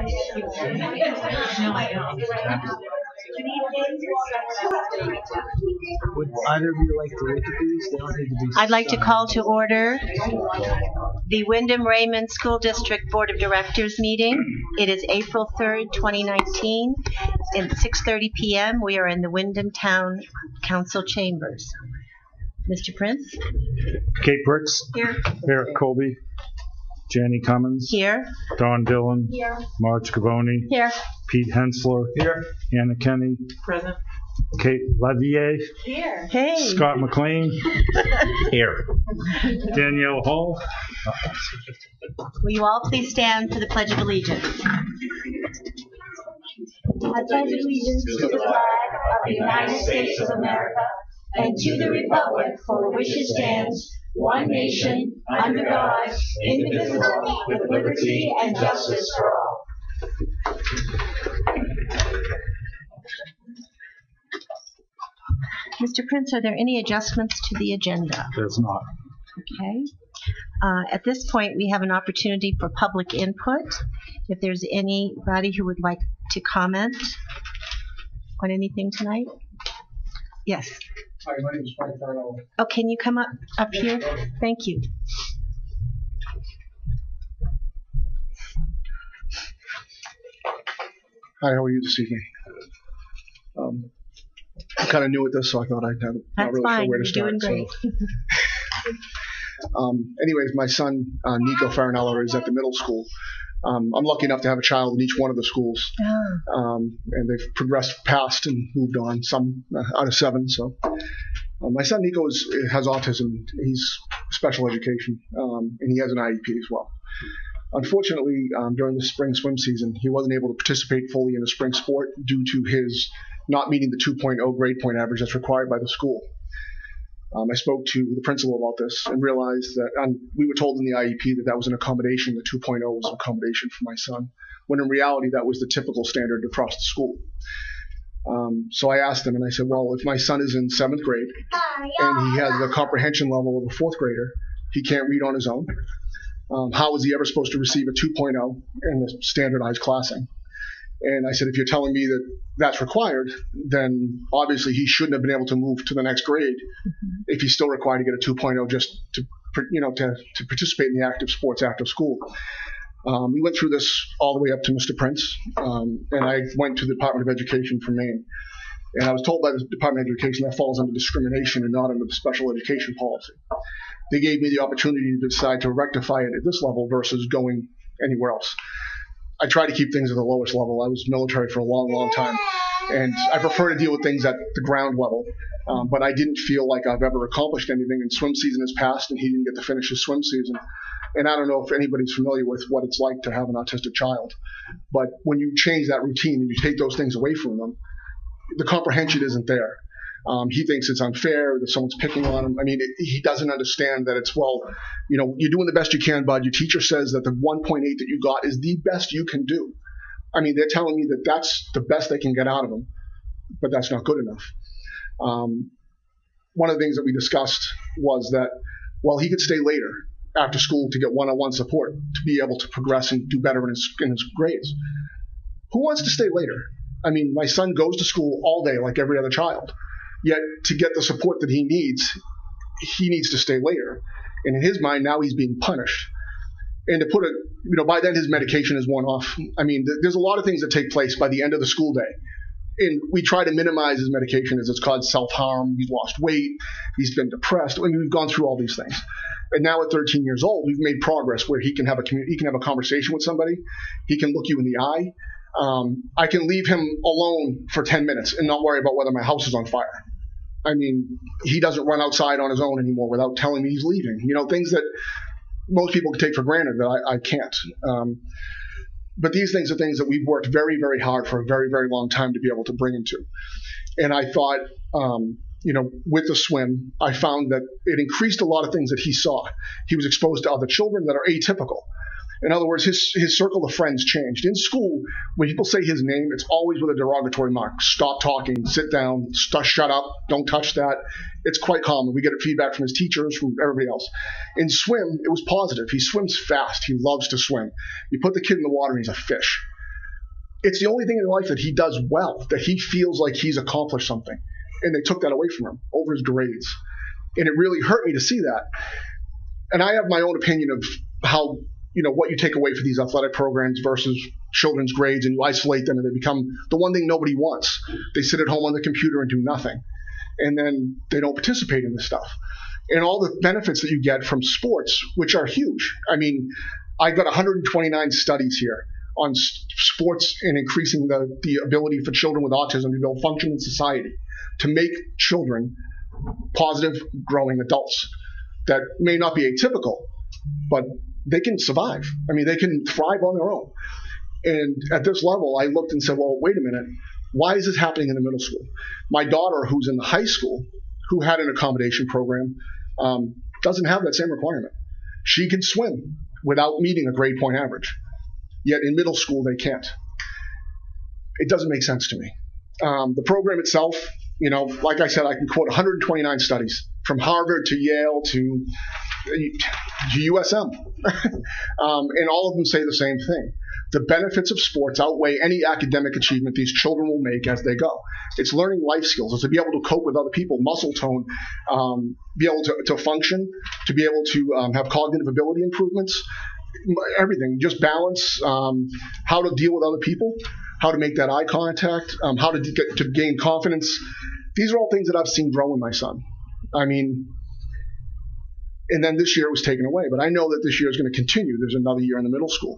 Would either of you like to look at these? They don't need to be. I'd like to call to order the Wyndham Raymond School District Board of Directors meeting. It is April 3rd, 2019, at 6:30 p.m. We are in the Wyndham Town Council chambers. Mr. Prince? Kate Bricks. Here. Eric Colby. Janie Cummins. Here. Don Dillon. Here. Marge Cavoni. Here. Pete Hensler. Here. Anna Kenny. Present. Kate Levier. Here. Hey. Scott McLean. Here. Danielle Hall. Will you all please stand for the Pledge of Allegiance? I pledge allegiance to the flag of the United States of America and to the republic for which it stands, one nation, under God, indivisible, with liberty and justice for all. Mr. Prince, are there any adjustments to the agenda? There's not. Okay. At this point, we have an opportunity for public input. If there's anybody who would like to comment on anything tonight? Yes. Hi, my name is Frank Farnell. Oh, can you come up here? Thank you. Hi, how are you this evening? I'm kind of new at this, so I thought I'd have not really sure where to start. You're doing great. Anyways, my son, Nico Farinello, is at the middle school. I'm lucky enough to have a child in each one of the schools. And they've progressed past and moved on, some out of 7. So my son Nico has autism. He's special education, and he has an IEP as well. Unfortunately, during the spring swim season, he wasn't able to participate fully in the spring sport due to his not meeting the 2.0 grade point average that's required by the school. I spoke to the principal about this and realized that we were told in the IEP that was an accommodation, the 2.0 was an accommodation for my son, when in reality that was the typical standard across the school. So I asked him and I said, well, if my son is in 7th grade and he has a comprehension level of a 4th grader, he can't read on his own. How is he ever supposed to receive a 2.0 in the standardized classing? And I said, if you're telling me that that's required, then obviously he shouldn't have been able to move to the next grade if he's still required to get a 2.0 just to participate in the active sports after school. We went through this all the way up to Mr. Prince, and I went to the Department of Education for Maine. And I was told by the Department of Education that falls under discrimination and not under the special education policy. They gave me the opportunity to decide to rectify it at this level versus going anywhere else. I try to keep things at the lowest level. I was military for a long, long time, and I prefer to deal with things at the ground level. But I didn't feel like I've ever accomplished anything, and swim season has passed, and he didn't get to finish his swim season. And I don't know if anybody's familiar with what it's like to have an autistic child, but when you change that routine and you take those things away from them, the comprehension isn't there. He thinks it's unfair that someone's picking on him. I mean, he doesn't understand that it's, well, you're doing the best you can, bud. Your teacher says that the 1.8 that you got is the best you can do. I mean, they're telling me that that's the best they can get out of him, but that's not good enough. One of the things that we discussed was that, well, he could stay later after school to get one-on-one support to be able to progress and do better in his grades. Who wants to stay later? I mean, my son goes to school all day like every other child. Yet to get the support that he needs to stay later. And in his mind, now he's being punished. And to put it, by then his medication is worn off. I mean, there's a lot of things that take place by the end of the school day. And we try to minimize his medication as it's caused self-harm. He's lost weight. He's been depressed. I mean, we've gone through all these things. And now at 13 years old, we've made progress where he can have a conversation with somebody. He can look you in the eye. I can leave him alone for 10 minutes and not worry about whether my house is on fire. I mean, he doesn't run outside on his own anymore without telling me he's leaving. Things that most people can take for granted that I can't. But these things are things that we've worked very, very hard for a very, very long time to be able to bring him to. And I thought, with the swim, I found that it increased a lot of things that he saw. He was exposed to other children that are atypical. In other words, his circle of friends changed. In school, when people say his name, it's always with a derogatory mark. Stop talking, sit down, shut up, don't touch that. It's quite common. We get feedback from his teachers, from everybody else. In swim, it was positive. He swims fast. He loves to swim. You put the kid in the water and he's a fish. It's the only thing in life that he does well, that he feels like he's accomplished something. And they took that away from him over his grades. And it really hurt me to see that. And I have my own opinion of how, what you take away for these athletic programs versus children's grades, and you isolate them and they become the one thing nobody wants. They sit at home on the computer and do nothing. And then they don't participate in this stuff. And all the benefits that you get from sports, which are huge. I mean, I've got 129 studies here on sports and increasing the ability for children with autism to be able to function in society, to make children positive, growing adults that may not be atypical, but they can survive. I mean, they can thrive on their own. And at this level, I looked and said, well, wait a minute. Why is this happening in the middle school? My daughter, who's in the high school, who had an accommodation program, doesn't have that same requirement. She can swim without meeting a grade point average. Yet in middle school, they can't. It doesn't make sense to me. The program itself, like I said, I can quote 129 studies from Harvard to Yale to USM. And all of them say the same thing. The benefits of sports outweigh any academic achievement these children will make as they go. It's learning life skills. It's to be able to cope with other people, muscle tone, be able to function, to be able to have cognitive ability improvements, everything, just balance, how to deal with other people, how to make that eye contact, how to get to gain confidence. These are all things that I've seen grow in my son. I mean, and then this year it was taken away, but I know that this year is going to continue. There's another year in the middle school.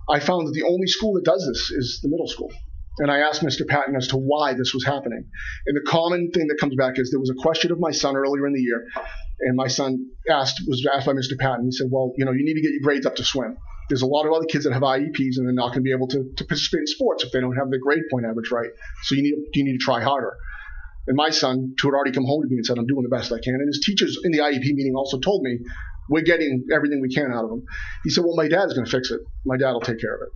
I found that the only school that does this is the middle school. And I asked Mr. Patton as to why this was happening. And the common thing that comes back is there was a question of my son earlier in the year, and my son was asked by Mr. Patton. He said, well, you need to get your grades up to swim. There's a lot of other kids that have IEPs, and they're not going to be able to participate in sports if they don't have their grade point average right. So you need to try harder. And my son, who had already come home to me and said, I'm doing the best I can. And his teachers in the IEP meeting also told me, we're getting everything we can out of him. He said, well, my dad's going to fix it. My dad will take care of it.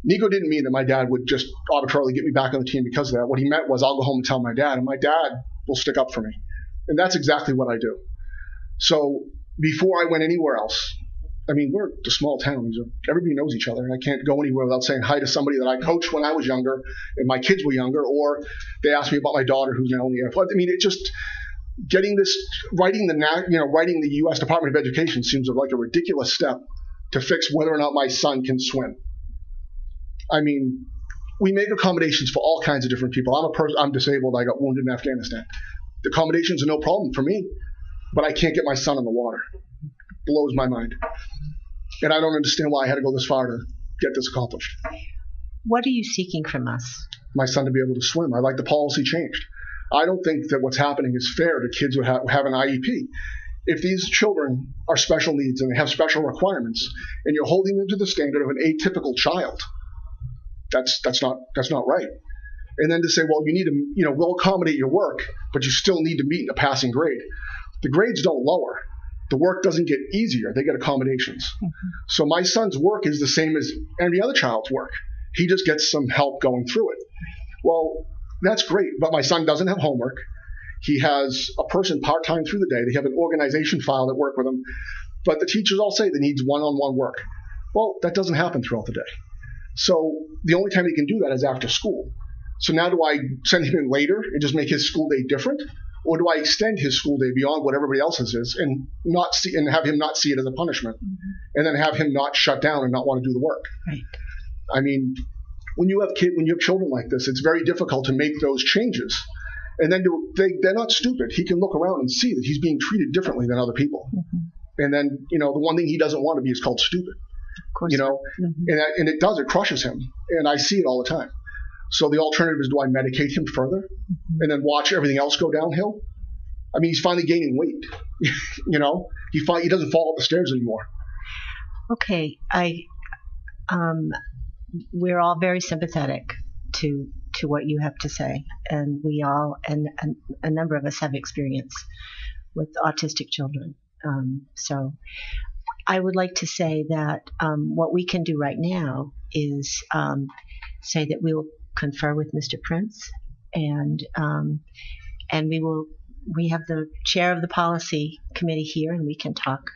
Nico didn't mean that my dad would just arbitrarily get me back on the team because of that. What he meant was I'll go home and tell my dad, and my dad will stick up for me. And that's exactly what I do. So before I went anywhere else, I mean, we're a small town. Everybody knows each other, and I can't go anywhere without saying hi to somebody that I coached when I was younger and my kids were younger, or they asked me about my daughter who's now in the airport. I mean, it just getting this, writing the U.S. Department of Education seems like a ridiculous step to fix whether or not my son can swim. I mean, we make accommodations for all kinds of different people. I'm disabled. I got wounded in Afghanistan. The accommodations are no problem for me, but I can't get my son in the water. Blows my mind. And I don't understand why I had to go this far to get this accomplished. What are you seeking from us? My son to be able to swim. I'd like the policy changed. I don't think that what's happening is fair to kids who have an IEP. If these children are special needs and they have special requirements, and you're holding them to the standard of an atypical child, that's not right. And then to say, well, you need to, we'll accommodate your work, but you still need to meet a passing grade. The grades don't lower. The work doesn't get easier. They get accommodations. Mm-hmm. So my son's work is the same as every other child's work. He just gets some help going through it. Well, that's great, but my son doesn't have homework. He has a person part-time through the day. They have an organization file that work with him, but the teachers all say they need one-on-one work. Well, that doesn't happen throughout the day. So the only time he can do that is after school. So now do I send him in later and just make his school day different? Or do I extend his school day beyond what everybody else's is and have him not see it as a punishment, mm-hmm. and then have him not shut down and not want to do the work? Right. I mean, when you have children like this, it's very difficult to make those changes. And then they're not stupid. He can look around and see that he's being treated differently than other people. Mm-hmm. And then, the one thing he doesn't want to be is called stupid. Of course. Mm-hmm. And it crushes him. And I see it all the time. So the alternative is, do I medicate him further, mm-hmm. and then watch everything else go downhill? I mean, he's finally gaining weight. He doesn't fall up the stairs anymore. Okay, we're all very sympathetic to what you have to say, and we all, and a number of us have experience with autistic children. So I would like to say that what we can do right now is say that we will confer with Mr. Prince, and we have the chair of the policy committee here, and we can talk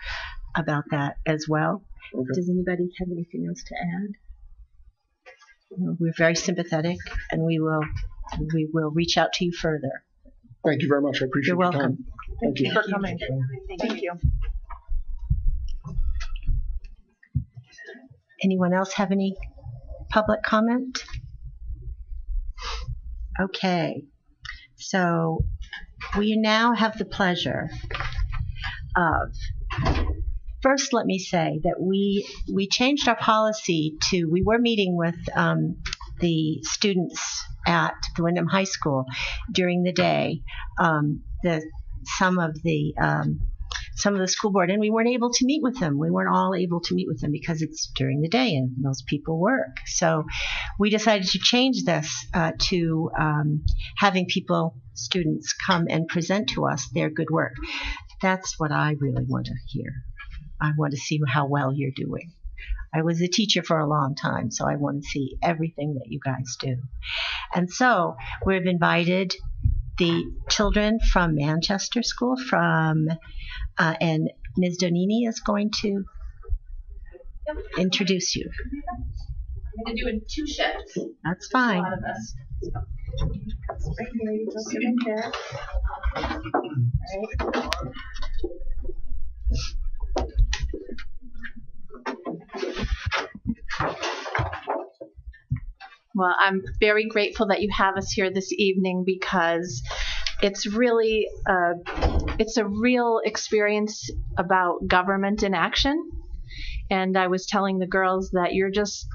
about that as well. Okay. Does anybody have anything else to add? we're very sympathetic, and we will reach out to you further. Thank you very much. I appreciate You're your welcome. time. Thank you. for coming. Thank you. Anyone else have any public comment? Okay, so we now have the pleasure of, first let me say that we changed our policy to, we were meeting with the students at the Wyndham High School during the day, some of the school board, and we weren't able to meet with them. We weren't all able to meet with them because it's during the day and most people work. So we decided to change this to having students come and present to us their good work. That's what I really want to hear. I want to see how well you're doing. I was a teacher for a long time, so I want to see everything that you guys do. And so we've invited the children from Manchester School and Ms. Donini is going to introduce you. I'm going to do it in 2 shifts. That's fine. A lot of us. Right here, you just sit in here. Right. Well, I'm very grateful that you have us here this evening because it's really it's a real experience about government in action. And I was telling the girls that you're just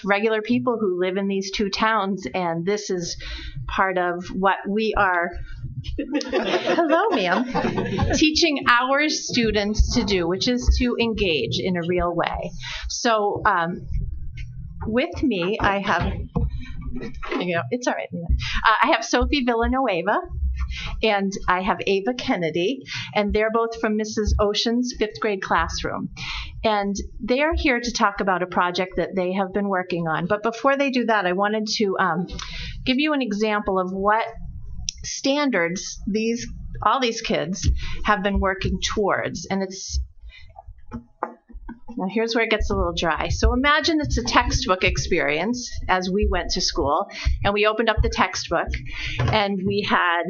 regular people who live in these 2 towns, and this is part of what we are hello ma'am teaching our students to do, which is to engage in a real way. So with me I have, it's all right, I have Sophie Villanueva and I have Ava Kennedy, and they're both from Mrs. Ocean's 5th grade classroom. And they are here to talk about a project that they have been working on. But before they do that, I wanted to give you an example of what standards all these kids have been working towards. And now here's where it gets a little dry. So imagine it's a textbook experience as we went to school, and we opened up the textbook and we had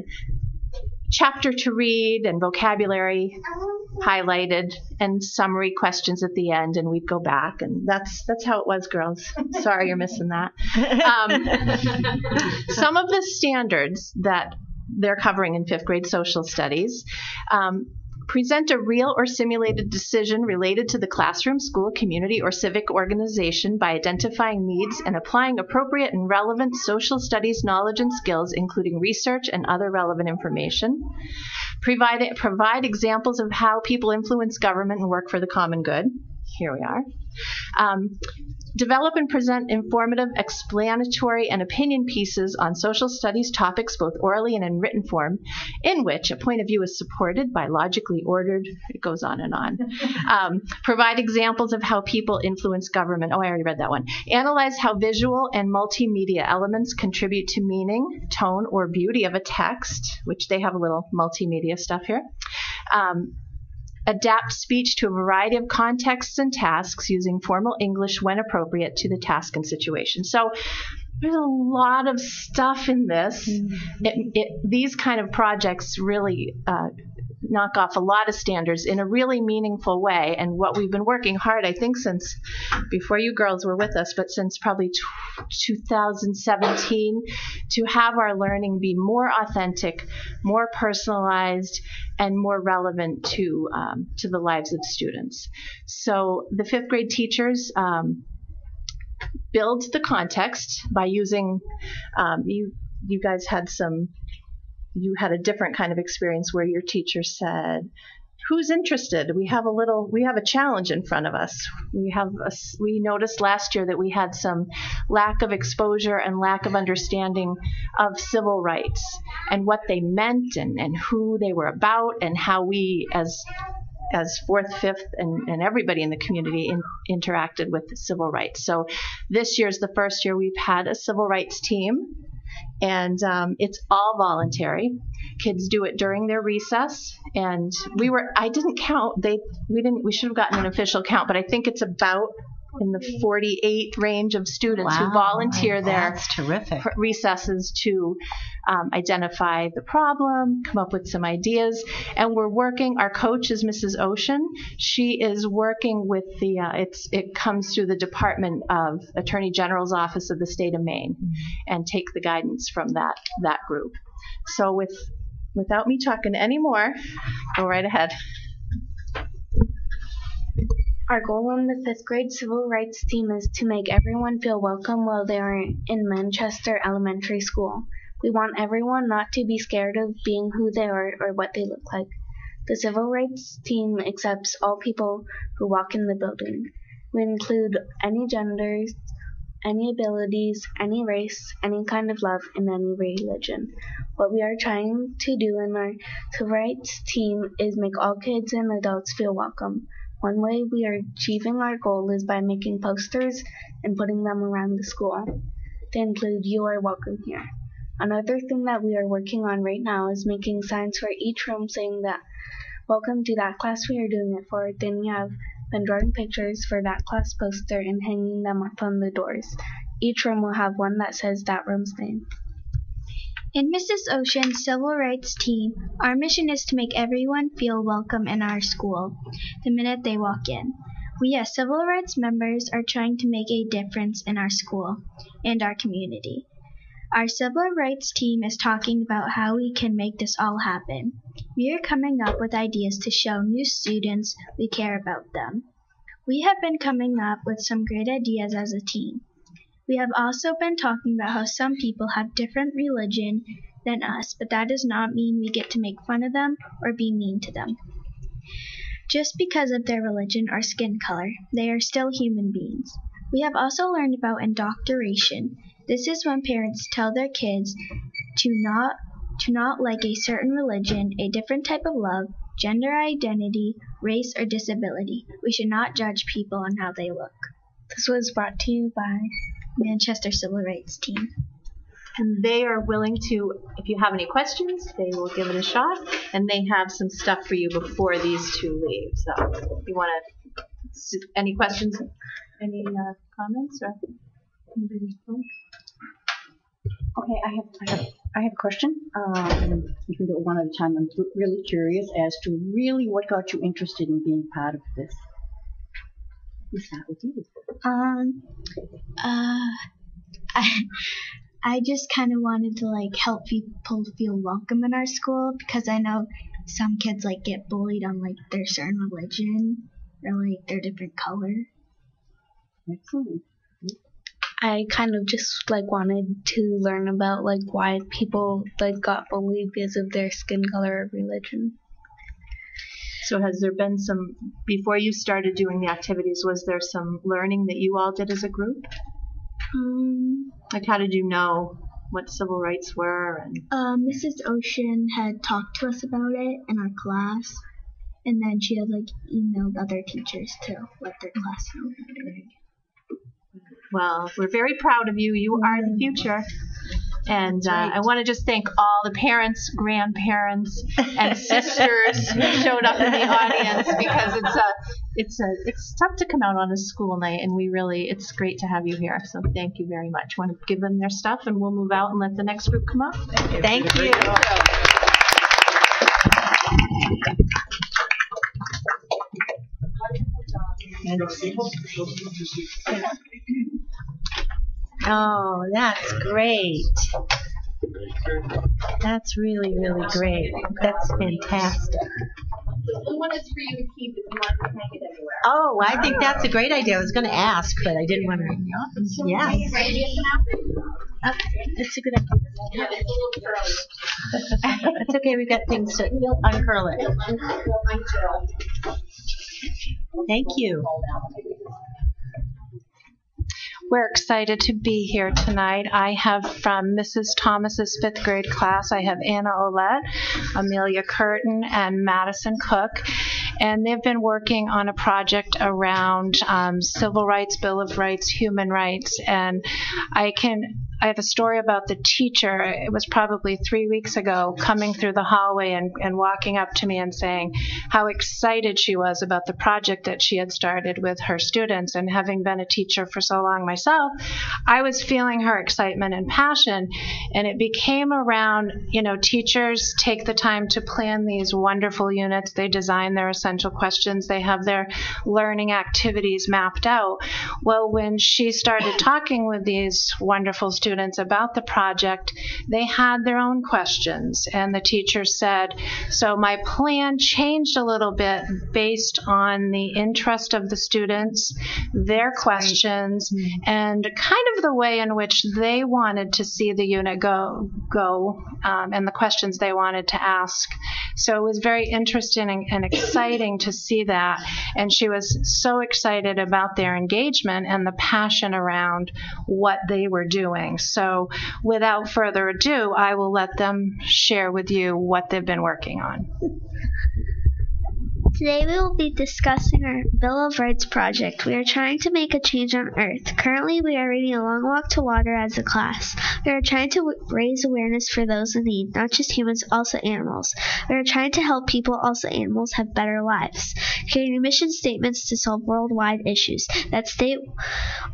chapter to read and vocabulary highlighted and summary questions at the end, and we'd go back, and that's how it was, girls. Sorry you're missing that. Some of the standards that they're covering in 5th grade social studies present a real or simulated decision related to the classroom, school, community, or civic organization by identifying needs and applying appropriate and relevant social studies knowledge and skills, including research and other relevant information. Provide examples of how people influence government and work for the common good. Here we are. Develop and present informative, explanatory, and opinion pieces on social studies topics, both orally and in written form, in which a point of view is supported by logically ordered, it goes on and on. Provide examples of how people influence government. Oh, I already read that one. Analyze how visual and multimedia elements contribute to meaning, tone, or beauty of a text, which they have a little multimedia stuff here. Adapt speech to a variety of contexts and tasks using formal English when appropriate to the task and situation. So there's a lot of stuff in this. These kind of projects really knock off a lot of standards in a really meaningful way. And what we've been working hard, I think, since before you girls were with us, but since probably 2017, to have our learning be more authentic, more personalized, and more relevant to the lives of students. So the 5th grade teachers build the context by using, you guys had you had a different kind of experience where your teacher said, who's interested? We have a challenge in front of us. We noticed last year that we had some lack of exposure and lack of understanding of civil rights and what they meant and who they were about and how we as 4th, 5th, and everybody in the community interacted with civil rights. So this year's the first year we've had a civil rights team. And it's all voluntary. Kids do it during their recess, and I didn't count. We should have gotten an official count, but I think it's about in the 48 range of students who volunteer their That's terrific. recesses to identify the problem, come up with some ideas. And we're working, our coach is Mrs. Ocean. She is working with the, it comes through the Department of Attorney General's Office of the State of Maine, and take the guidance from that group. So without me talking anymore, go right ahead. Our goal on the 5th grade civil rights team is to make everyone feel welcome while they are in Manchester Elementary School. We want everyone not to be scared of being who they are or what they look like. The civil rights team accepts all people who walk in the building. We include any genders, any abilities, any race, any kind of love, and any religion. What we are trying to do in our civil rights team is make all kids and adults feel welcome. One way we are achieving our goal is by making posters and putting them around the school. They include "You are welcome here." Another thing that we are working on right now is making signs for each room saying that "Welcome to that class we are doing it for." Then we have been drawing pictures for that class poster and hanging them up on the doors. Each room will have one that says that room's name. In Mrs. Ocean's civil rights team, our mission is to make everyone feel welcome in our school the minute they walk in. We as civil rights members are trying to make a difference in our school and our community. Our civil rights team is talking about how we can make this all happen. We are coming up with ideas to show new students we care about them. We have been coming up with some great ideas as a team. We have also been talking about how some people have different religion than us, but that does not mean we get to make fun of them or be mean to them. Just because of their religion or skin color, they are still human beings. We have also learned about indoctrination. This is when parents tell their kids to not like a certain religion, a different type of love, gender identity, race, or disability. We should not judge people on how they look. This was brought to you by Manchester Civil Rights Team. And they are willing to, if you have any questions, they will give it a shot. And they have some stuff for you before these two leave. So if you want to, any questions, any comments? Or anybody? Okay, I have a question. You can do it one at a time. I'm really curious as to really what got you interested in being part of this. We'll start with you. I just kind of wanted to help people feel welcome in our school, because I know some kids get bullied on their certain religion or their different color. Excellent. I kind of just wanted to learn about why people got bullied because of their skin color or religion. So has there been some, before you started doing the activities, was there some learning that you all did as a group? How did you know what civil rights were? And Mrs. Ocean had talked to us about it in our class, and then she had emailed other teachers to let their class know. Well, we're very proud of you. You are the future. And I want to just thank all the parents, grandparents, and sisters who showed up in the audience, because it's tough to come out on a school night, and it's great to have you here. So thank you very much. Want to give them their stuff, and we'll move out and let the next group come up. Thank you. Oh, that's great. That's really, really great. That's fantastic. The one is for you to keep if you want to hang it anywhere. Oh, I think that's a great idea. I was going to ask, but I didn't want to. Yes. That's a good idea. Yeah, it's a little early. That's okay. We've got things to uncurl it. Thank you. We're excited to be here tonight. I have from Mrs. Thomas's 5th grade class, I have Anna Olette, Amelia Curtin, and Madison Cook. And they've been working on a project around civil rights, Bill of Rights, human rights. And I have a story about the teacher. It was probably 3 weeks ago, coming through the hallway and walking up to me and saying how excited she was about the project that she had started with her students. And having been a teacher for so long myself, I was feeling her excitement and passion. And it became around, teachers take the time to plan these wonderful units. They design their essential questions. They have their learning activities mapped out. Well, when she started talking with these wonderful students about the project, they had their own questions. And the teacher said, so my plan changed a little bit based on the interest of the students, their questions, and kind of the way in which they wanted to see the unit go, and the questions they wanted to ask. So it was very interesting and exciting to see that. And she was so excited about their engagement and the passion around what they were doing. So without further ado, I will let them share with you what they've been working on. Today we will be discussing our Bill of Rights project. We are trying to make a change on Earth. Currently, we are reading A Long Walk to Water as a class. We are trying to raise awareness for those in need, not just humans, also animals. We are trying to help people, also animals, have better lives. Creating mission statements to solve worldwide issues that state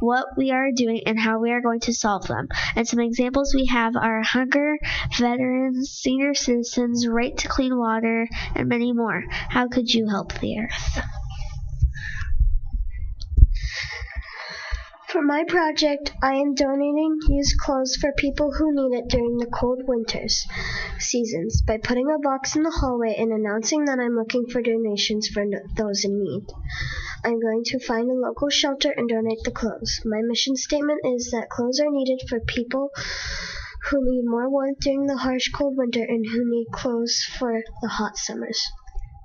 what we are doing and how we are going to solve them. And some examples we have are hunger, veterans, senior citizens, right to clean water, and many more. How could you help the Earth? For my project, I am donating used clothes for people who need it during the cold winters seasons by putting a box in the hallway and announcing that I'm looking for donations for those in need. I'm going to find a local shelter and donate the clothes. My mission statement is that clothes are needed for people who need more warmth during the harsh cold winter and who need clothes for the hot summers.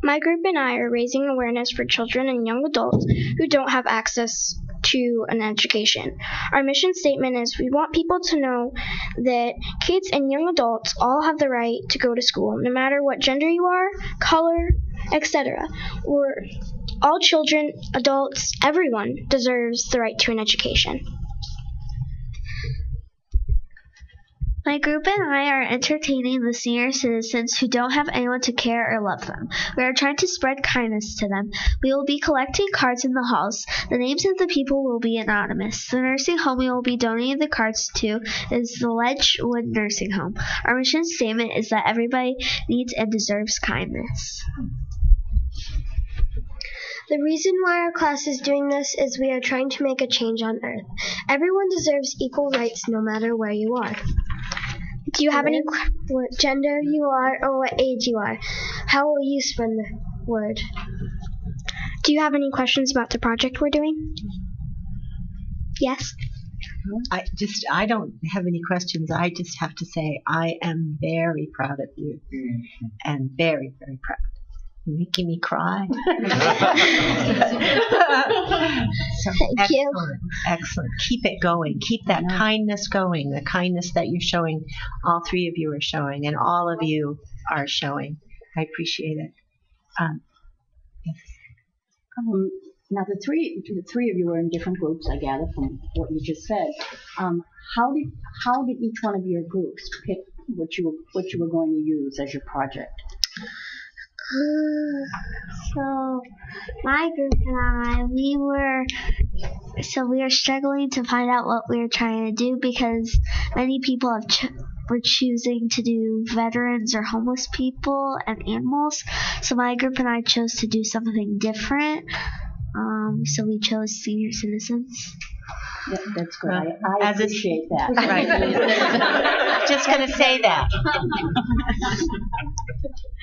My group and I are raising awareness for children and young adults who don't have access to an education. Our mission statement is we want people to know that kids and young adults all have the right to go to school, no matter what gender you are, color, etc. Or all children, adults, everyone deserves the right to an education. My group and I are entertaining the senior citizens who don't have anyone to care or love them. We are trying to spread kindness to them. We will be collecting cards in the halls. The names of the people will be anonymous. The nursing home we will be donating the cards to is the Ledgewood Nursing Home. Our mission statement is that everybody needs and deserves kindness. The reason why our class is doing this is we are trying to make a change on Earth. Everyone deserves equal rights no matter where you are. Do you have any what gender you are or what age you are? How will you spread the word? Do you have any questions about the project we're doing? Yes. I don't have any questions. I just have to say I am very proud of you, and very, very proud. You're making me cry. So Thank you. Excellent. Keep it going. Keep that kindness going. The kindness that you're showing. All three of you are showing, and all of you are showing. I appreciate it. Yes. Now the three of you are in different groups, I gather from what you just said. How did each one of your groups pick what you were going to use as your project? So my group and I, we were struggling to find out what we were trying to do because many people were choosing to do veterans or homeless people and animals. So my group and I chose to do something different. So we chose senior citizens. That's good. I appreciate that. Right. Just going to say that.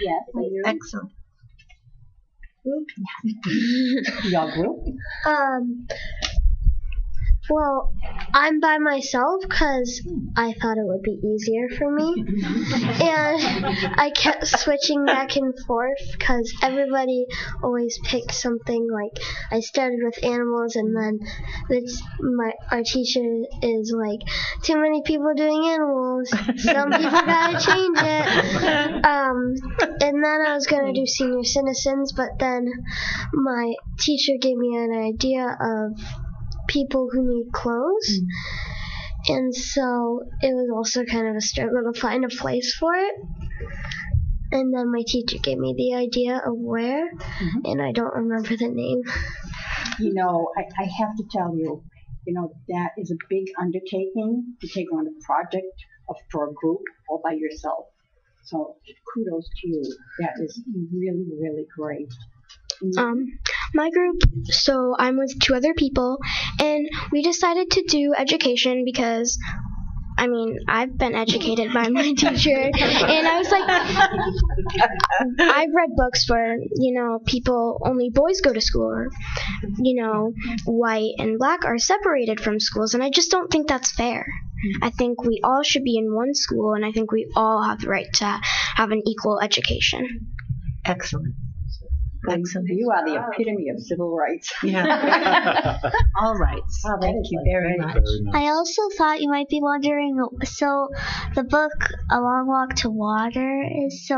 Yes. Excellent. Your group? Well, I'm by myself because I thought it would be easier for me. And I kept switching back and forth because everybody always picked something. Like, I started with animals, and then our teacher is like, too many people doing animals. Some people gotta change it. And then I was gonna do senior citizens, but then my teacher gave me an idea of people who need clothes, and so it was also kind of a struggle to find a place for it. And then my teacher gave me the idea of where, and I don't remember the name. You know, I have to tell you, that is a big undertaking to take on a project for a group all by yourself. So kudos to you. That is really, really great. My group, so I'm with 2 other people, and we decided to do education because, I've been educated by my teacher, and I was like, I've read books where, people, only boys go to school, or, white and black are separated from schools, and I just don't think that's fair. I think we all should be in one school, and I think we all have the right to have an equal education. Excellent. Excellent. You are the epitome of civil rights. Yeah. All right. Oh, thank you very much. I also thought you might be wondering, so the book A Long Walk to Water is,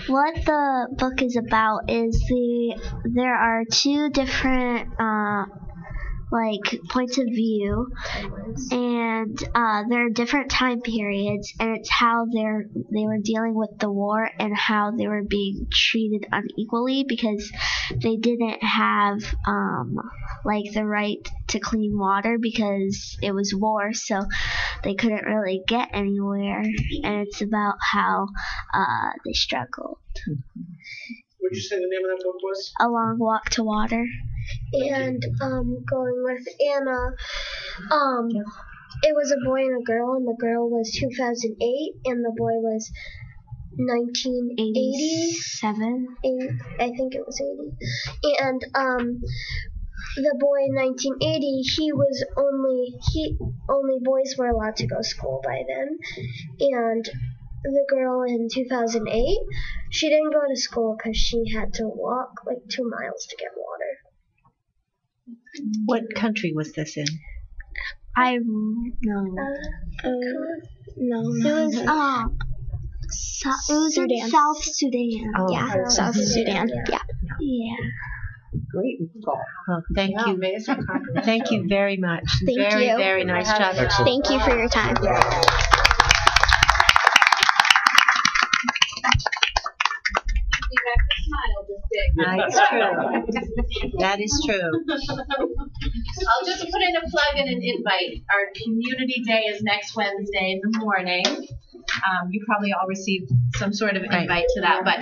what the book is about is there are 2 different points of view, and there are different time periods, and it's how they were dealing with the war and how they were being treated unequally because they didn't have the right to clean water because it was war, so they couldn't really get anywhere, and it's about how they struggled. What did you say the name of that book was? A Long Walk to Water. And going with Anna, it was a boy and a girl, and the girl was 2008, and the boy was 1987. I think it was 80. And the boy in 1980, only boys were allowed to go to school by then, and the girl in 2008, she didn't go to school because she had to walk 2 miles to get water. What country was this in? No. It was Sudan. in South Sudan. Oh, yeah, South Sudan. Yeah. Great. Oh, thank you. Thank you very much. Thank very, you. very nice job. Thank you for your time. That's true. That is true. I'll just put in a plug and an invite. Our community day is next Wednesday in the morning. You probably all received some sort of invite to that, but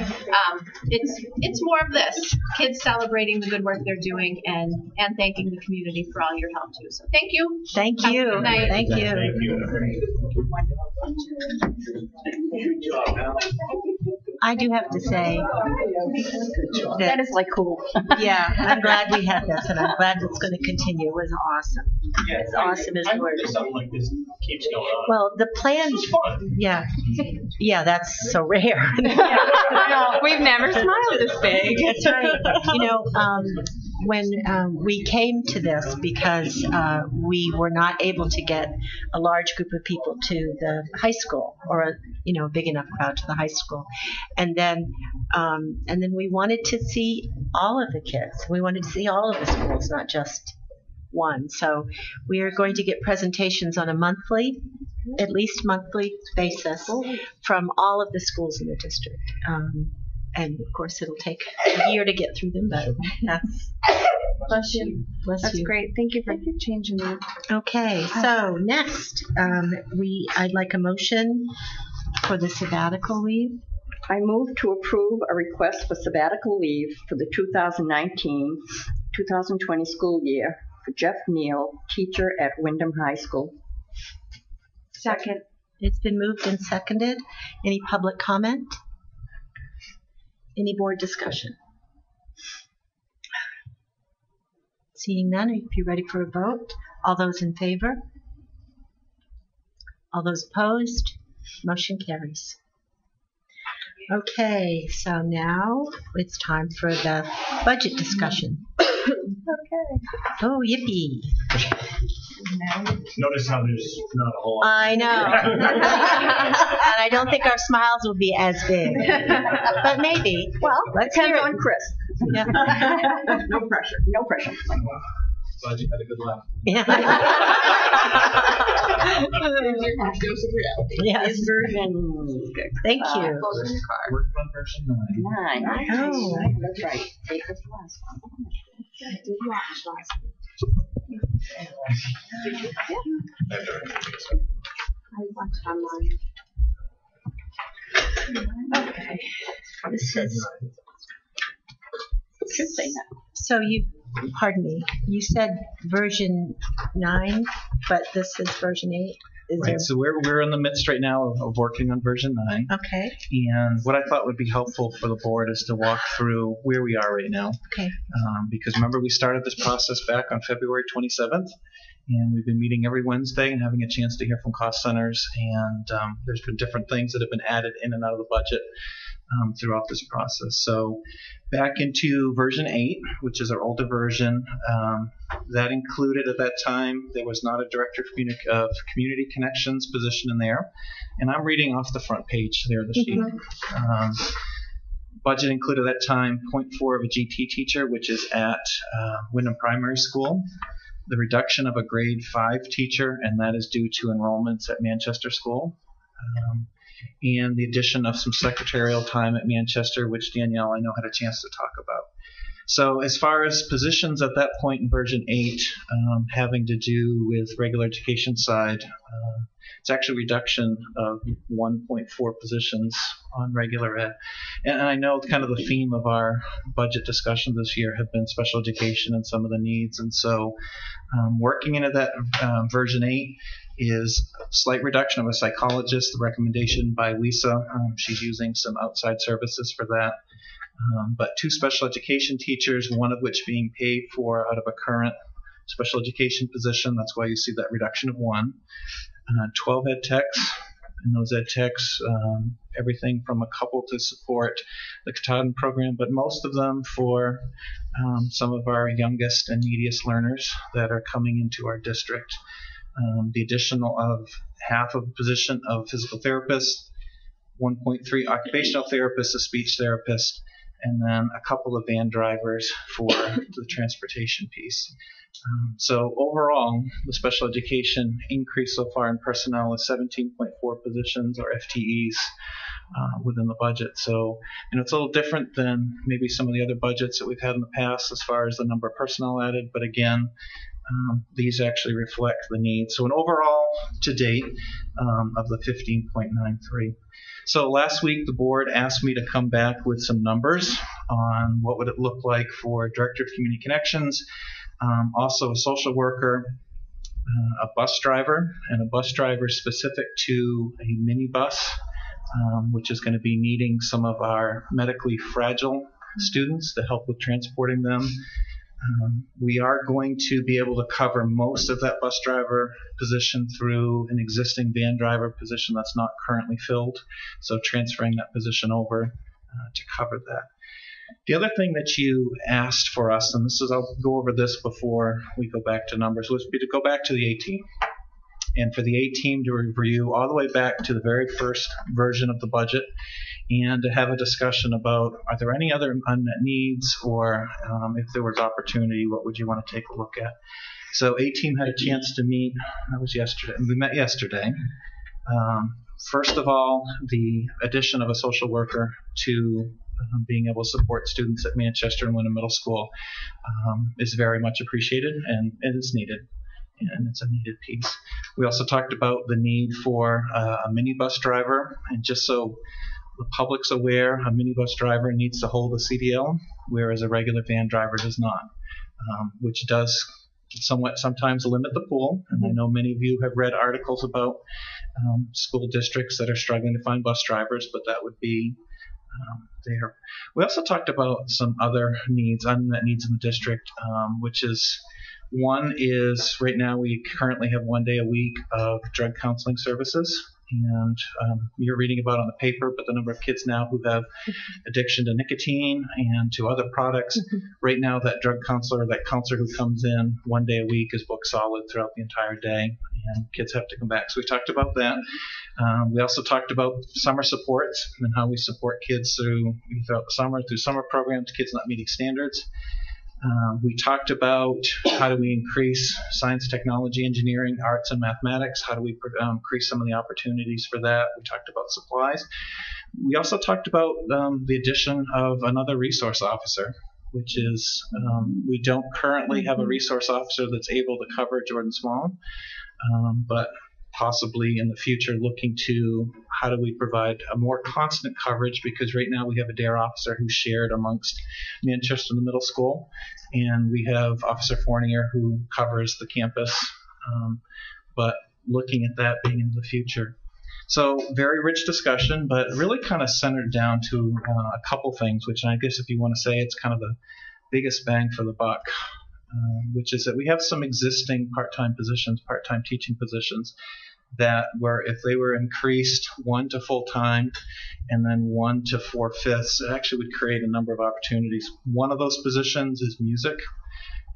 it's more of this: kids celebrating the good work they're doing and thanking the community for all your help too. So thank you. Thank Have a you. good night. Thank you. I do have to say That is cool. yeah, I'm glad we had this, and I'm glad it's going to continue. It was awesome. It's awesome as word. Something like this keeps going on. Well, the plan, yeah, that's so rare. We've never smiled this big. That's right. When we came to this because we were not able to get a large group of people to the high school, or a big enough crowd to the high school, and then we wanted to see all of the kids. We wanted to see all of the schools, not just one. So we are going to get presentations on a at least monthly basis from all of the schools in the district. And of course, it'll take a year to get through them, but that's. Bless you. Bless That's you. great. Thank you for changing that. Okay, so next, I'd like a motion for the sabbatical leave. I move to approve a request for sabbatical leave for the 2019-2020 school year for Jeff Neal, teacher at Wyndham High School. Second. It's been moved and seconded. Any public comment? Any board discussion? Seeing none, if you're ready for a vote, all those in favor? All those opposed? Motion carries. Okay, so now it's time for the budget discussion. Okay. Oh, yippee. Notice how there's not a whole lot. I know. And I don't think our smiles will be as big. But maybe. Well, let's hear depends it. on Chris. Yeah. No pressure. No pressure. Glad you had a good laugh. Yes. Version. Thank you. Close in your car. Worked on version 9. 9. Oh. That's right. Take us to last one. I did watch last week. I watched online. Okay. This is. Should say that. So pardon me, you said version 9, but this is version 8? Right, so we're in the midst right now of working on version 9. Okay. And what I thought would be helpful for the board is to walk through where we are right now. Okay. Because remember, we started this process back on February 27th, and we've been meeting every Wednesday and having a chance to hear from cost centers. And there's been different things that have been added in and out of the budget throughout this process. So back into version 8, which is our older version, that included at that time, there was not a director of community connections position in there. And I'm reading off the front page there of the sheet. Budget included at that time 0.4 of a GT teacher, which is at Wyndham Primary School. The reduction of a grade 5 teacher, and that is due to enrollments at Manchester School. And the addition of some secretarial time at Manchester, which Danielle, I know, had a chance to talk about. So as far as positions at that point in version 8, having to do with regular education side, it's actually a reduction of 1.4 positions on regular ed. And I know kind of the theme of our budget discussion this year have been special education and some of the needs. And so working into that version 8 is a slight reduction of a psychologist, the recommendation by Lisa. She's using some outside services for that. But 2 special education teachers, one of which being paid for out of a current special education position. That's why you see that reduction of 1. 12 ed techs, and those ed techs, everything from a couple to support the Katahdin program, but most of them for some of our youngest and neediest learners that are coming into our district. The additional of half of a position of physical therapist, 1.3 occupational therapist, a speech therapist, and then a couple of van drivers for the transportation piece. So overall, the special education increase so far in personnel is 17.4 positions or FTEs within the budget. So, it's a little different than maybe some of the other budgets that we've had in the past as far as the number of personnel added, but again, these actually reflect the needs. So an overall to date of the 15.93. So last week the board asked me to come back with some numbers on what would it look like for Director of Community Connections, also a social worker, a bus driver, and a bus driver specific to a minibus, which is going to be needing some of our medically fragile students to help with transporting them. We are going to be able to cover most of that bus driver position through an existing van driver position that's not currently filled, so transferring that position over to cover that. The other thing that you asked for us, and I'll go over this before we go back to numbers, was to go back to the A team. And for the A team to review all the way back to the very first version of the budget and to have a discussion about are there any other unmet needs, or if there was opportunity, what would you want to take a look at? So A team had a chance to meet, that was yesterday, we met yesterday. First of all, the addition of a social worker to being able to support students at Manchester and Wyndham Middle School is very much appreciated, and it is needed, and it's a needed piece. We also talked about the need for a minibus driver, and just so the public's aware, a minibus driver needs to hold a CDL, whereas a regular van driver does not, which does sometimes limit the pool. And I know many of you have read articles about school districts that are struggling to find bus drivers, but that would be there. We also talked about some other needs, unmet needs in the district, which is one is right now we currently have 1 day a week of drug counseling services. And you're reading about it on the paper, but the number of kids now who have addiction to nicotine and to other products, right now that drug counselor, that counselor who comes in 1 day a week is booked solid throughout the entire day, and kids have to come back. So we talked about that. We also talked about summer supports and how we support kids throughout the summer, through summer programs, kids not meeting standards. We talked about how do we increase science, technology, engineering, arts, and mathematics. How do we increase some of the opportunities for that? We talked about supplies. We also talked about the addition of another resource officer, which is we don't currently have a resource officer that's able to cover Jordan Small, but possibly in the future looking to how do we provide a more constant coverage, because right now we have a DARE officer who's shared amongst Manchester and the middle school, and we have Officer Fournier who covers the campus, but looking at that being in the future. So very rich discussion, but really kind of centered down to a couple things, which I guess if you want to say it's kind of the biggest bang for the buck, which is that we have some existing part-time positions, part-time teaching positions, that were, if they were increased 1 to full-time and then 1 to 4/5, it actually would create a number of opportunities. One of those positions is music.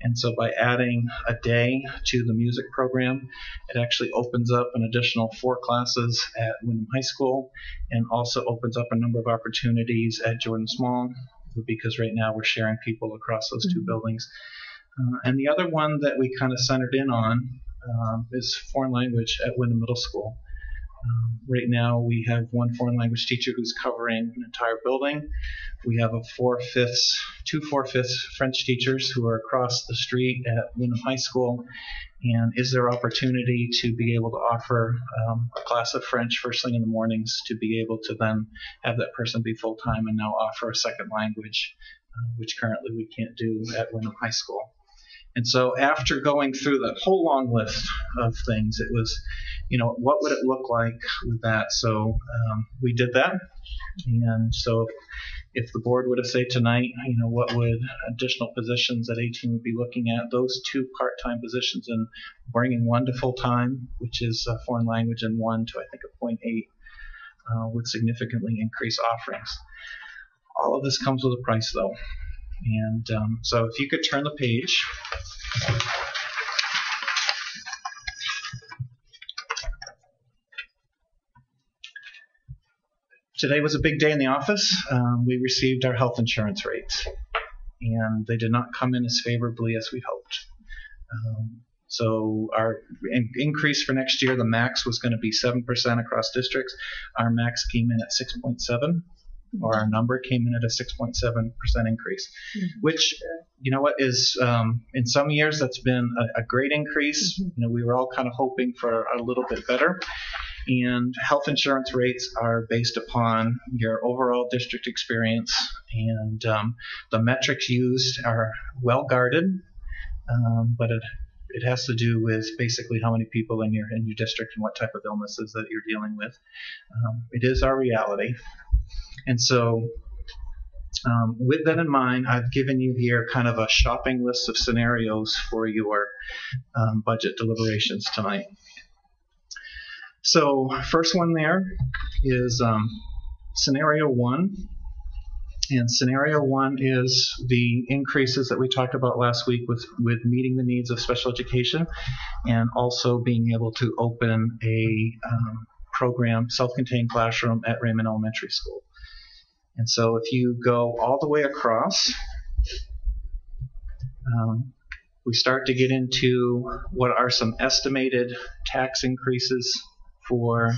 And so by adding a day to the music program, it actually opens up an additional 4 classes at Wyndham High School, and also opens up a number of opportunities at Jordan Small, because right now we're sharing people across those 2 buildings. And the other one that we kind of centered in on is foreign language at Wyndham Middle School. Right now we have 1 foreign language teacher who's covering an entire building. We have 2 4/5 French teachers who are across the street at Wyndham High School. And is there opportunity to be able to offer a class of French first thing in the mornings, to be able to then have that person be full-time and now offer a second language, which currently we can't do at Wyndham High School. And so after going through that whole long list of things, it was, what would it look like with that? So we did that. And so if the board were to say tonight, what would additional positions that 18 would be looking at? Those 2 part-time positions and bringing 1 to full-time, which is foreign language, and 1 to, I think, a 0.8, would significantly increase offerings. All of this comes with a price, though. And so if you could turn the page. Today was a big day in the office. We received our health insurance rates, and they did not come in as favorably as we hoped. So our increase for next year, the max was going to be 7% across districts. Our max came in at 6.7. Or our number came in at a 6.7% increase, which, is in some years that's been a great increase. We were all kind of hoping for a little bit better. And health insurance rates are based upon your overall district experience, and the metrics used are well guarded, but it has to do with basically how many people in your district and what type of illnesses that you're dealing with. It is our reality. And so with that in mind, I've given you here kind of a shopping list of scenarios for your budget deliberations tonight. So first one there is scenario 1. And scenario 1 is the increases that we talked about last week with meeting the needs of special education, and also being able to open a program, self-contained classroom at Raymond Elementary School. And so if you go all the way across, we start to get into what are some estimated tax increases for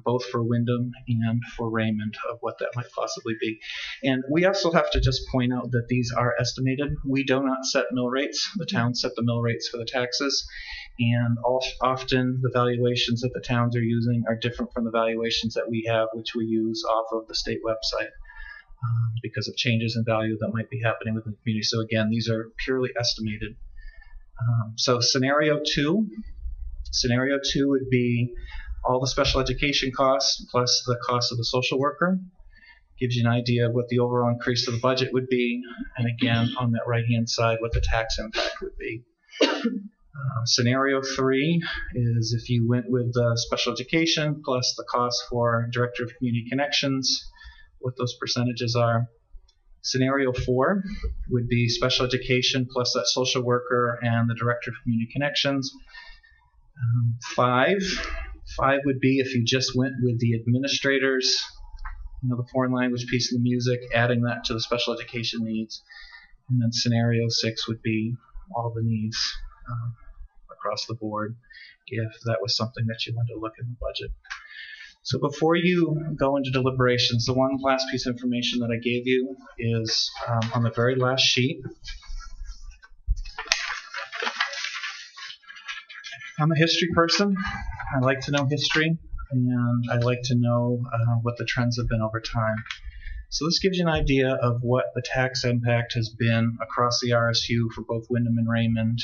both for Wyndham and for Raymond, of what that might possibly be. And we also have to just point out that these are estimated. We do not set mill rates. The towns set the mill rates for the taxes. And often the valuations that the towns are using are different from the valuations that we have, which we use off of the state website, because of changes in value that might be happening within the community. So again, these are purely estimated. So scenario 2 would be all the special education costs plus the cost of the social worker. Gives you an idea of what the overall increase to the budget would be, and again, on that right-hand side, what the tax impact would be. Scenario 3 is if you went with special education plus the cost for Director of Community Connections, what those percentages are. Scenario 4 would be special education plus that social worker and the Director of Community Connections. 5 would be if you just went with the administrators, the foreign language piece and the music, adding that to the special education needs. And then scenario 6 would be all the needs across the board if that was something that you wanted to look in the budget. So before you go into deliberations, the one last piece of information that I gave you is on the very last sheet. I'm a history person. I like to know history, and I like to know what the trends have been over time. So this gives you an idea of what the tax impact has been across the RSU for both Windham and Raymond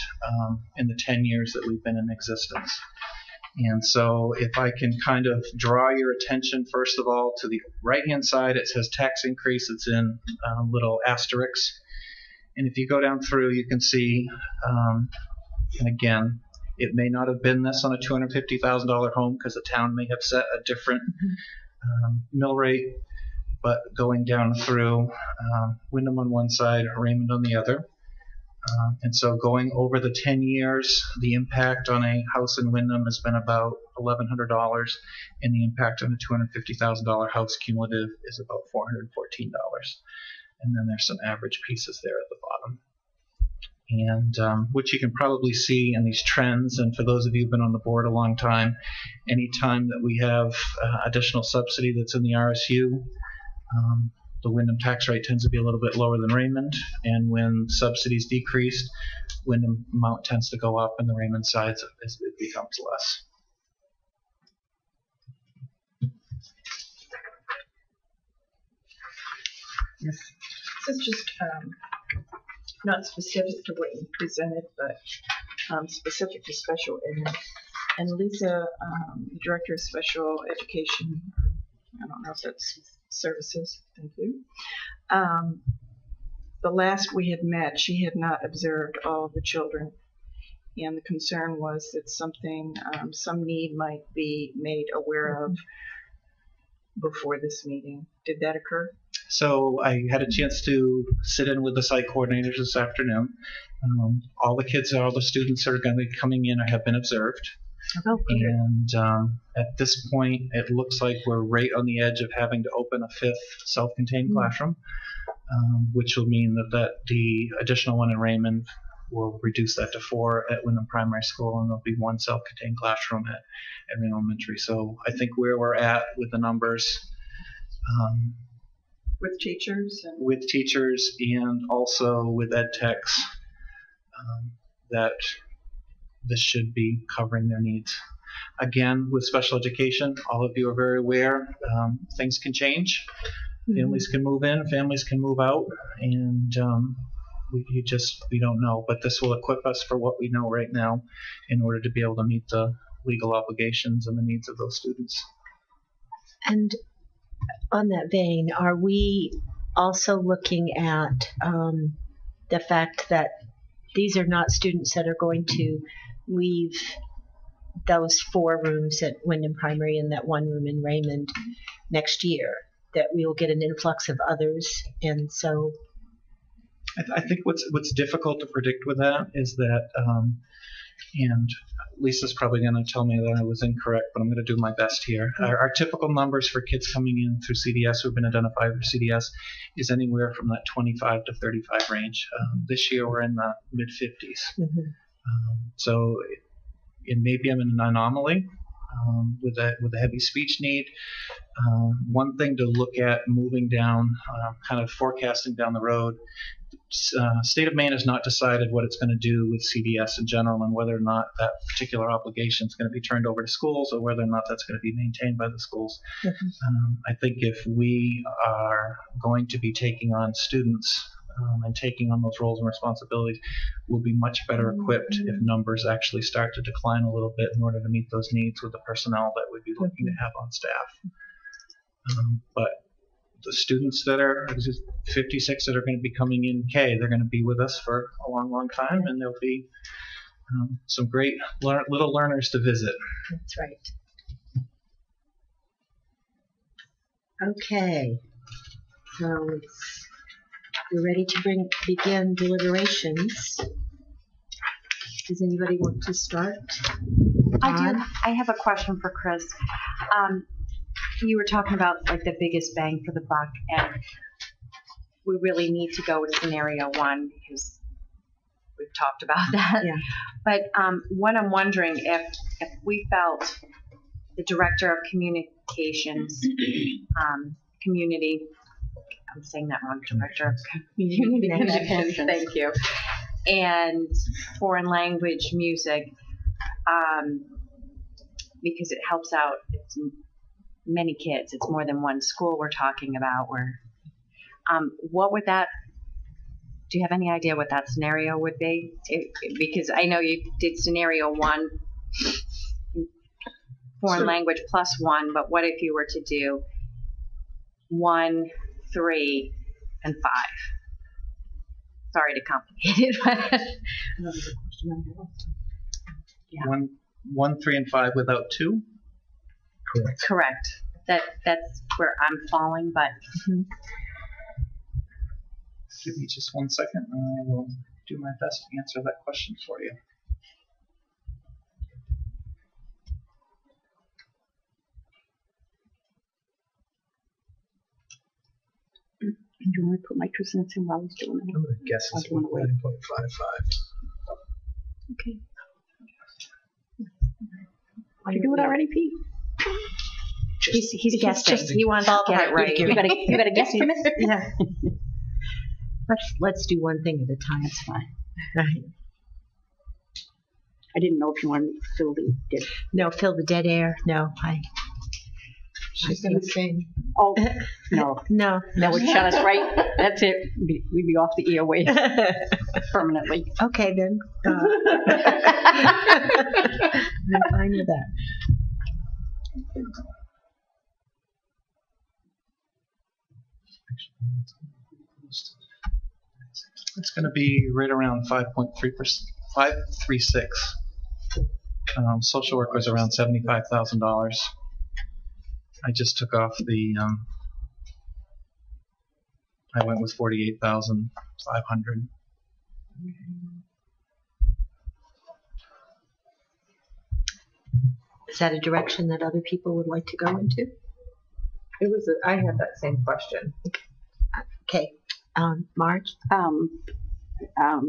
in the 10 years that we've been in existence. And so if I can kind of draw your attention, first of all, to the right-hand side, it says tax increase. It's in little asterisks. And if you go down through, you can see, and again, it may not have been this on a $250,000 home because the town may have set a different mill rate. But going down through, Windham on one side, Raymond on the other. And so going over the 10 years, the impact on a house in Windham has been about $1,100, and the impact on a $250,000 house cumulative is about $414. And then there's some average pieces there at the bottom. And which you can probably see in these trends, and for those of you who've been on the board a long time, any time that we have additional subsidy that's in the RSU, the Windham tax rate tends to be a little bit lower than Raymond, and when subsidies decrease, Windham amount tends to go up, and the Raymond side it becomes less. Yes. This is just not specific to what you presented, but specific to special ed. And Lisa, the Director of Special Education, I don't know if that's services, thank you. The last we had met, she had not observed all of the children, and the concern was that something, some need might be made aware of before this meeting. Did that occur? So I had a chance to sit in with the site coordinators this afternoon. All the kids, all the students that are going to be coming in have been observed. Oh, and at this point, it looks like we're right on the edge of having to open a 5th self-contained classroom, which will mean that the additional one in Raymond will reduce that to 4 at Windham Primary School, and there'll be 1 self-contained classroom at Raymond Elementary. So I think where we're at with the numbers, with teachers and also with ed techs, that this should be covering their needs. Again, with special education, all of you are very aware, things can change. Families can move in, families can move out, and we don't know. But this will equip us for what we know right now in order to be able to meet the legal obligations and the needs of those students. And on that vein, are we also looking at the fact that these are not students that are going to leave those 4 rooms at Windham Primary and that 1 room in Raymond next year, that we will get an influx of others? And so I think what's difficult to predict with that is that, and Lisa's probably going to tell me that I was incorrect, but I'm going to do my best here. Our typical numbers for kids coming in through CDS who've been identified for CDS is anywhere from that 25 to 35 range. This year we're in the mid-50s. So maybe I'm in an anomaly with a heavy speech need. One thing to look at moving down, kind of forecasting down the road, State of Maine has not decided what it's going to do with CDS in general and whether or not that particular obligation is going to be turned over to schools or whether or not that's going to be maintained by the schools. I think if we are going to be taking on students and taking on those roles and responsibilities, we'll be much better equipped if numbers actually start to decline a little bit in order to meet those needs with the personnel that we'd be looking to have on staff. But the students that are 56 that are going to be coming in K, they're going to be with us for a long, long time, and there'll be some great little learners to visit. That's right. Okay, so we're ready to begin deliberations. Does anybody want to start? I do. I have a question for Chris. You were talking about like the biggest bang for the buck, and we really need to go with scenario one because we've talked about that. Yeah. But what I'm wondering if we felt the director of communications, community, I'm saying that wrong, director of community connections, thank you, and foreign language music, because it helps out many kids. It's more than one school we're talking about. What would that, do you have any idea what that scenario would be? Because I know you did scenario one, foreign language plus one, but what if you were to do 1, 3, and 5? Sorry to complicate it, but yeah. 1, 3, and 5 without 2? Correct. That's where I'm falling, but Give me just 1 second, and I will do my best to answer that question for you. Do you want to put my 2 cents in while I was doing that? I'm going to guess it's 9.55. Okay. Did you do it already, Pete? He's guessing. He wants to get it right. You got a guess, Miss? Yeah. Let's do one thing at a time. That's fine. Right. I didn't know if you wanted to fill the dead. No, fill the dead air. No, She's going to sing. Oh, no. No. That would shut us right. That's it. We'd be off the airway permanently. Okay, then. I'm fine with that. It's going to be right around 536. Social work was around $75,000. I just took off the. I went with 48,500. Is that a direction that other people would like to go into? It was. I had that same question. Okay, Marge.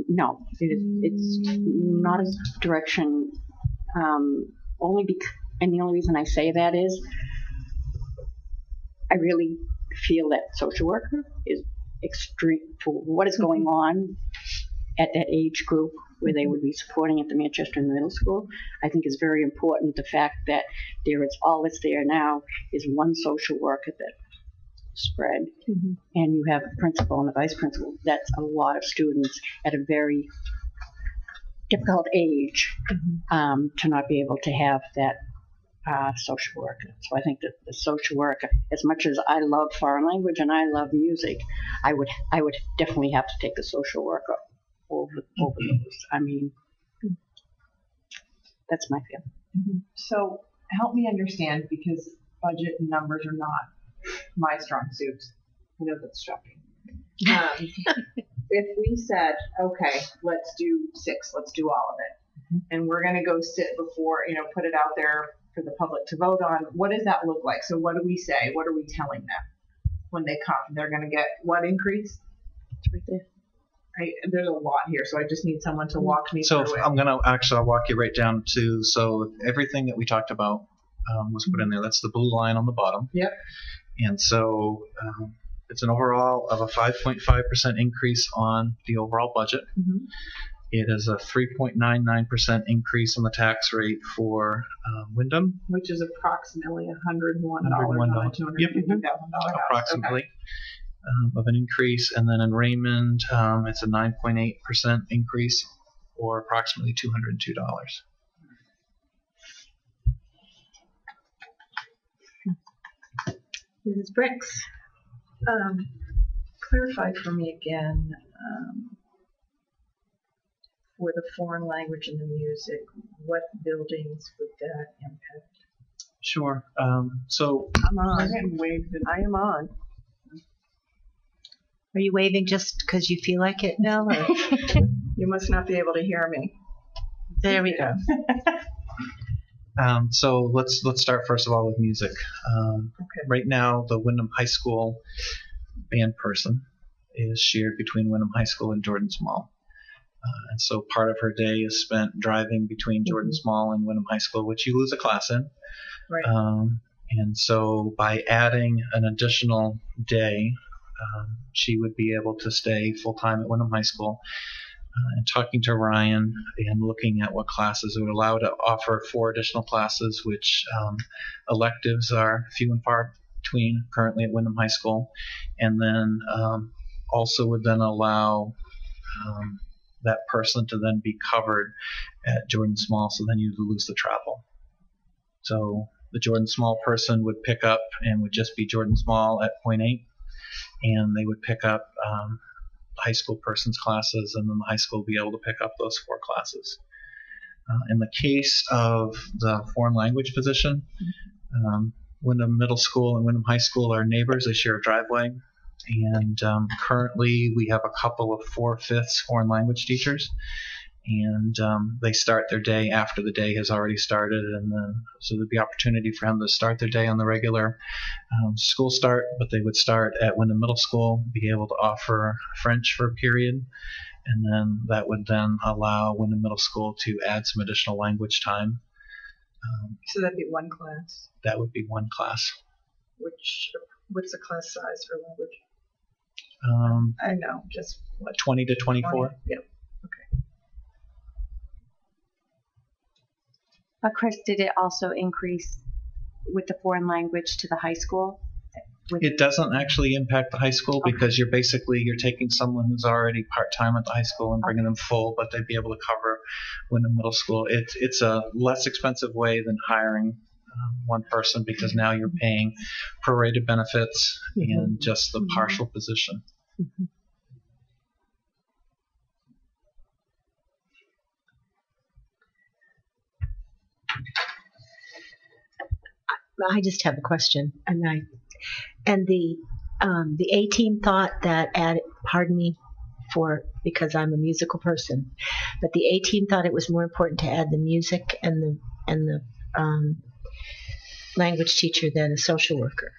No, it's not a direction. Only and the only reason I say that is, I really feel that social worker is extreme for what is going on at that age group where they would be supporting at the Manchester Middle School. I think is very important. The fact that there is all that's there now is one social worker that spread, and you have a principal and a vice principal. That's a lot of students at a very difficult age to not be able to have that social worker. So I think that the social worker, as much as I love foreign language and I love music, I would definitely have to take the social worker over those. I mean, that's my feeling. So help me understand, because budget and numbers are not my strong suit. I know that's shocking. If we said, okay, let's do 6, let's do all of it, and we're going to go sit before, put it out there for the public to vote on, what does that look like? So what do we say? What are we telling them when they come? They're going to get what increase? It's right there. Right? There's a lot here, so I just need someone to walk me through it. I'm going to I'll walk you right down to, so everything that we talked about was put in there. That's the blue line on the bottom. Yep. And so it's an overall of a 5.5% increase on the overall budget. It is a 3.99% increase on the tax rate for Wyndham. Which is approximately $101 on a $250,000 house. Approximately. Of an increase. And then in Raymond, it's a 9.8% increase, or approximately $202. Mrs. Bricks, clarify for me again, for the foreign language and the music, what buildings would that impact? Sure. So I'm on. I'm getting waved, and I am on. Are you waving just because you feel like it, Nell? Or? You must not be able to hear me. There we go. So let's start first of all with music. Okay. Right now, the Wyndham High School band person is shared between Wyndham High School and Jordan Small. And so part of her day is spent driving between Jordan Small and Wyndham High School, which you lose a class in. Right. And so by adding an additional day, she would be able to stay full-time at Wyndham High School. And talking to Ryan and looking at what classes it would allow to offer 4 additional classes, which electives are few and far between currently at Wyndham High School, and then also would then allow that person to then be covered at Jordan Small, so then you lose the travel. So the Jordan Small person would pick up and would just be Jordan Small at point 8, and they would pick up high school person's classes, and then the high school will be able to pick up those 4 classes. In the case of the foreign language position, Wyndham Middle School and Wyndham High School are neighbors. They share a driveway, and currently we have a couple of 4/5 foreign language teachers, and they start their day after the day has already started, and then so there'd be opportunity for them to start their day on the regular school start, but they would start at Wyndham Middle School, be able to offer French for a period, and then that would then allow Wyndham Middle School to add some additional language time. So that'd be 1 class. That would be 1 class. What's the class size for language? I know, just what? 20 to 24. 20? Yep. But Chris, did it also increase with the foreign language to the high school? It doesn't actually impact the high school because you're taking someone who's already part-time at the high school and bringing them full, but they'd be able to cover Wyndham Middle School. It's a less expensive way than hiring one person, because now you're paying prorated benefits and just the partial position. I just have a question, and the A team thought that pardon me because I'm a musical person, but the A team thought it was more important to add the music and the language teacher than a social worker.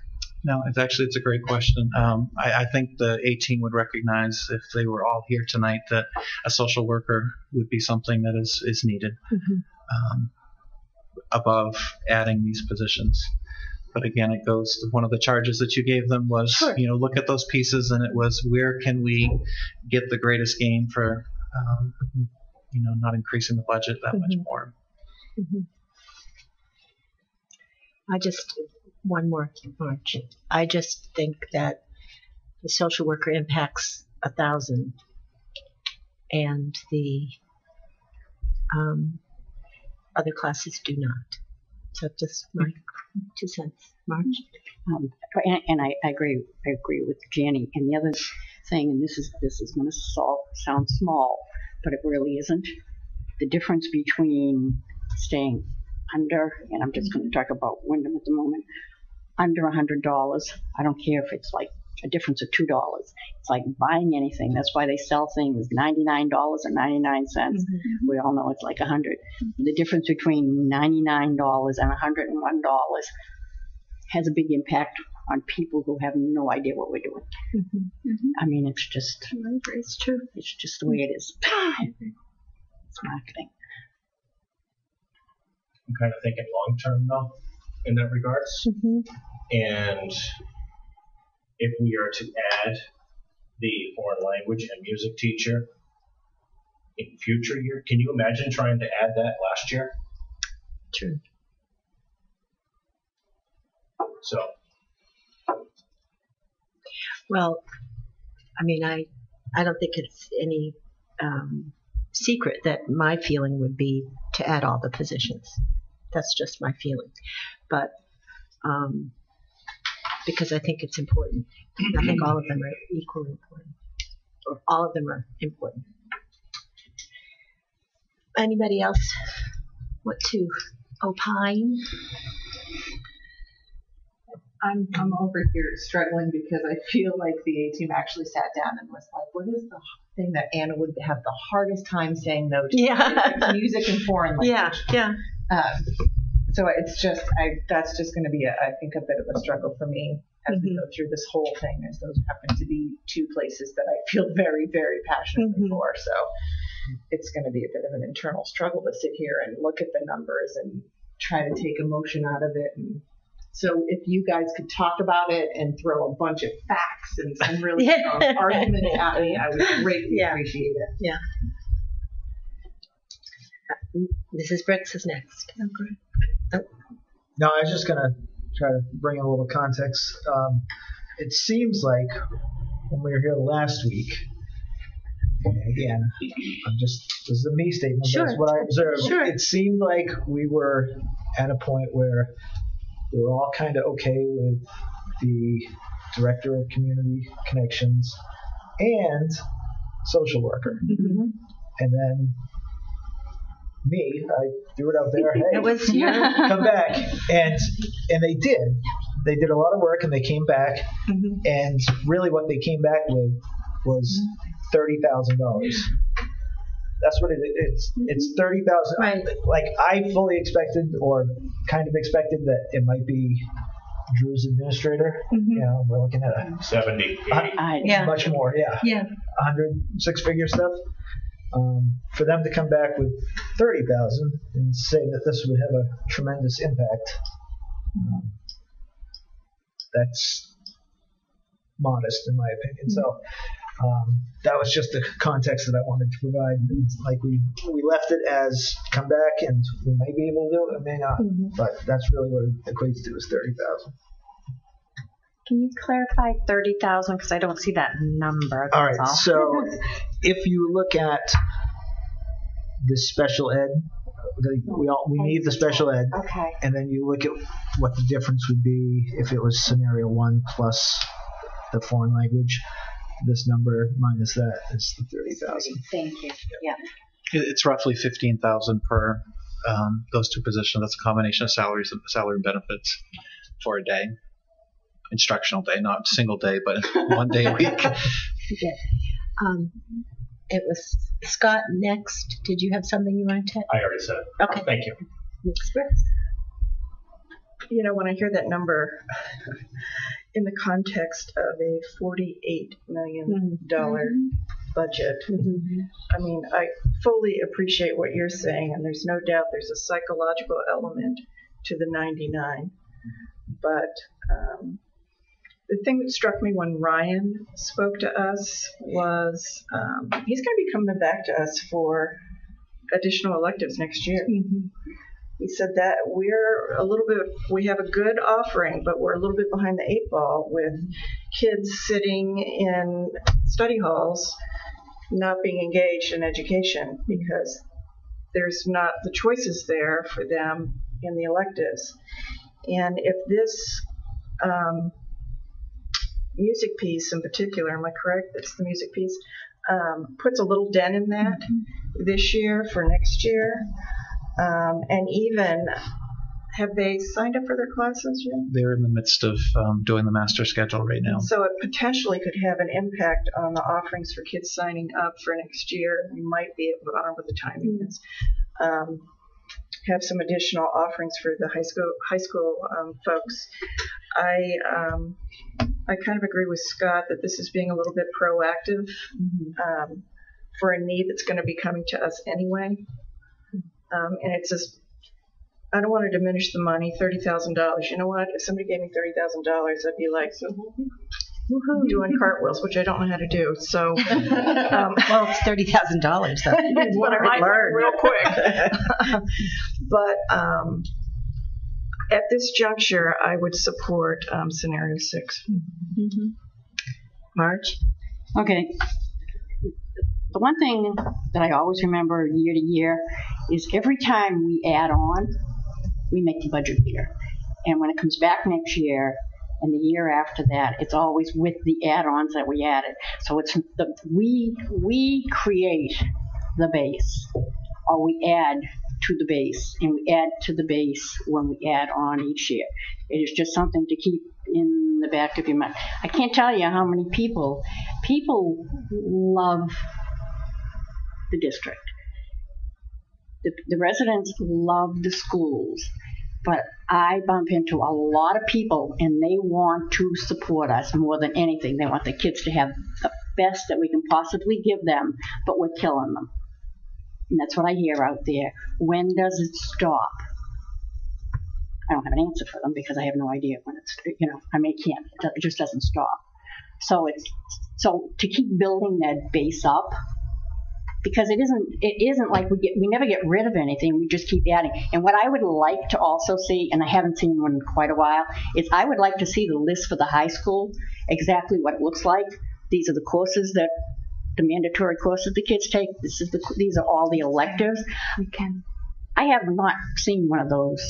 No, it's a great question. I think the A team would recognize, if they were all here tonight, that a social worker would be something that is needed. Above adding these positions. But again, it goes to one of the charges that you gave them was, look at those pieces, and it was, where can we get the greatest gain for, not increasing the budget that much more. One more, March. I just think that the social worker impacts 1,000, and the other classes do not. So just my 2 cents. March? And I agree with Janny. And the other thing, and this is going to sound small, but it really isn't. The difference between staying under, and I'm just going to talk about Wyndham at the moment, under $100. I don't care if it's like a difference of $2. It's like buying anything. That's why they sell things $99.99. We all know it's like $100. The difference between $99 and $101 has a big impact on people who have no idea what we're doing. I mean, it's just, it's true. It's just the way it is. It's marketing. I'm kind of thinking long term though, in that regards. And if we are to add the foreign language and music teacher in future year, can you imagine trying to add that last year? True. So. Well, I mean, I don't think it's any secret that my feeling would be to add all the positions. That's just my feeling. But because I think it's important. I think all of them are equally important. Or all of them are important. Anybody else want to opine? I'm over here struggling because I feel like the A team actually sat down and was like, what is the thing that Anna would have the hardest time saying no to? It's music and foreign language. Yeah. So it's just, that's just going to be, I think, a bit of a struggle for me. as we go through this whole thing, as those happen to be two places that I feel very, very passionately for. So it's going to be a bit of an internal struggle to sit here and look at the numbers and try to take emotion out of it. And so if you guys could talk about it and throw a bunch of facts and some really strong arguments at me, I would greatly appreciate it. Yeah. Mrs. Brooks is next. No, I was just going to try to bring a little context. It seems like when we were here last week, again, this is a me statement, but it's what I observed. It seemed like we were at a point where we were all kind of okay with the director of community connections and social worker. And then me, I threw it out there, hey, it was come back. And they did. They did a lot of work and they came back. And really what they came back with was $30,000. That's what it is. It's $30,000. Right. Like I fully expected, or kind of expected, that it might be Drew's administrator. You know, we're looking at a 70, 80. Much more. Yeah. 100 six-figure stuff. For them to come back with $30,000 and say that this would have a tremendous impact, that's modest in my opinion. So that was just the context that I wanted to provide. Like we left it as come back and we may be able to do it, it may not, but that's really what it equates to, is $30,000. Can you clarify 30,000 because I don't see that number. All right. So if you look at the special ed, we need the special ed. Okay. And then you look at what the difference would be if it was scenario 1 plus the foreign language. This number minus that is the 30,000. Thank you. Yeah. It's roughly 15,000 per those two positions. That's a combination of salary and benefits for a day. Instructional day, not single day, but 1 day a week. It was Scott next. Did you have something you wanted to? I already said it. Okay. Thank you. Mrs. Brooks. You know, when I hear that number in the context of a $48 million budget, I mean, I fully appreciate what you're saying, and there's no doubt there's a psychological element to the 99. But the thing that struck me when Ryan spoke to us was he's going to be coming back to us for additional electives next year. He said that we have a good offering, but we're a little bit behind the 8 ball with kids sitting in study halls not being engaged in education because there's not the choices there for them in the electives. And if this music piece in particular, am I correct? That's the music piece, puts a little dent in that this year for next year. And even, have they signed up for their classes yet? They're in the midst of doing the master schedule right now. So it potentially could have an impact on the offerings for kids signing up for next year. We might be able to, I don't know what the timing is, have some additional offerings for the high school folks. I kind of agree with Scott that this is being a little bit proactive for a need that's going to be coming to us anyway. And it's just, I don't want to diminish the money, $30,000. You know what? If somebody gave me $30,000, I'd be like, doing cartwheels, which I don't know how to do. So, well, it's $30,000. That's what I might learn real quick. But at this juncture, I would support scenario 6. Marge? Okay. The one thing that I always remember year to year is every time we add on, we make the budget bigger. And when it comes back next year and the year after that, it's always with the add-ons that we added. So it's we create the base, or we add to the base, and we add to the base when we add on each year. It is just something to keep in the back of your mind. I can't tell you how many people love the district. The residents love the schools. But I bump into a lot of people, and they want to support us more than anything. They want the kids to have the best that we can possibly give them, but we're killing them. And that's what I hear out there. When does it stop? I don't have an answer for them because I have no idea when it's, it can't. It just doesn't stop. So to keep building that base up, because it isn't like we never get rid of anything. We just keep adding. And what I would like to also see, and I haven't seen one in quite a while, is I would like to see the list for the high school, exactly what it looks like. These are the courses the mandatory courses the kids take. These are all the electives. I have not seen one of those.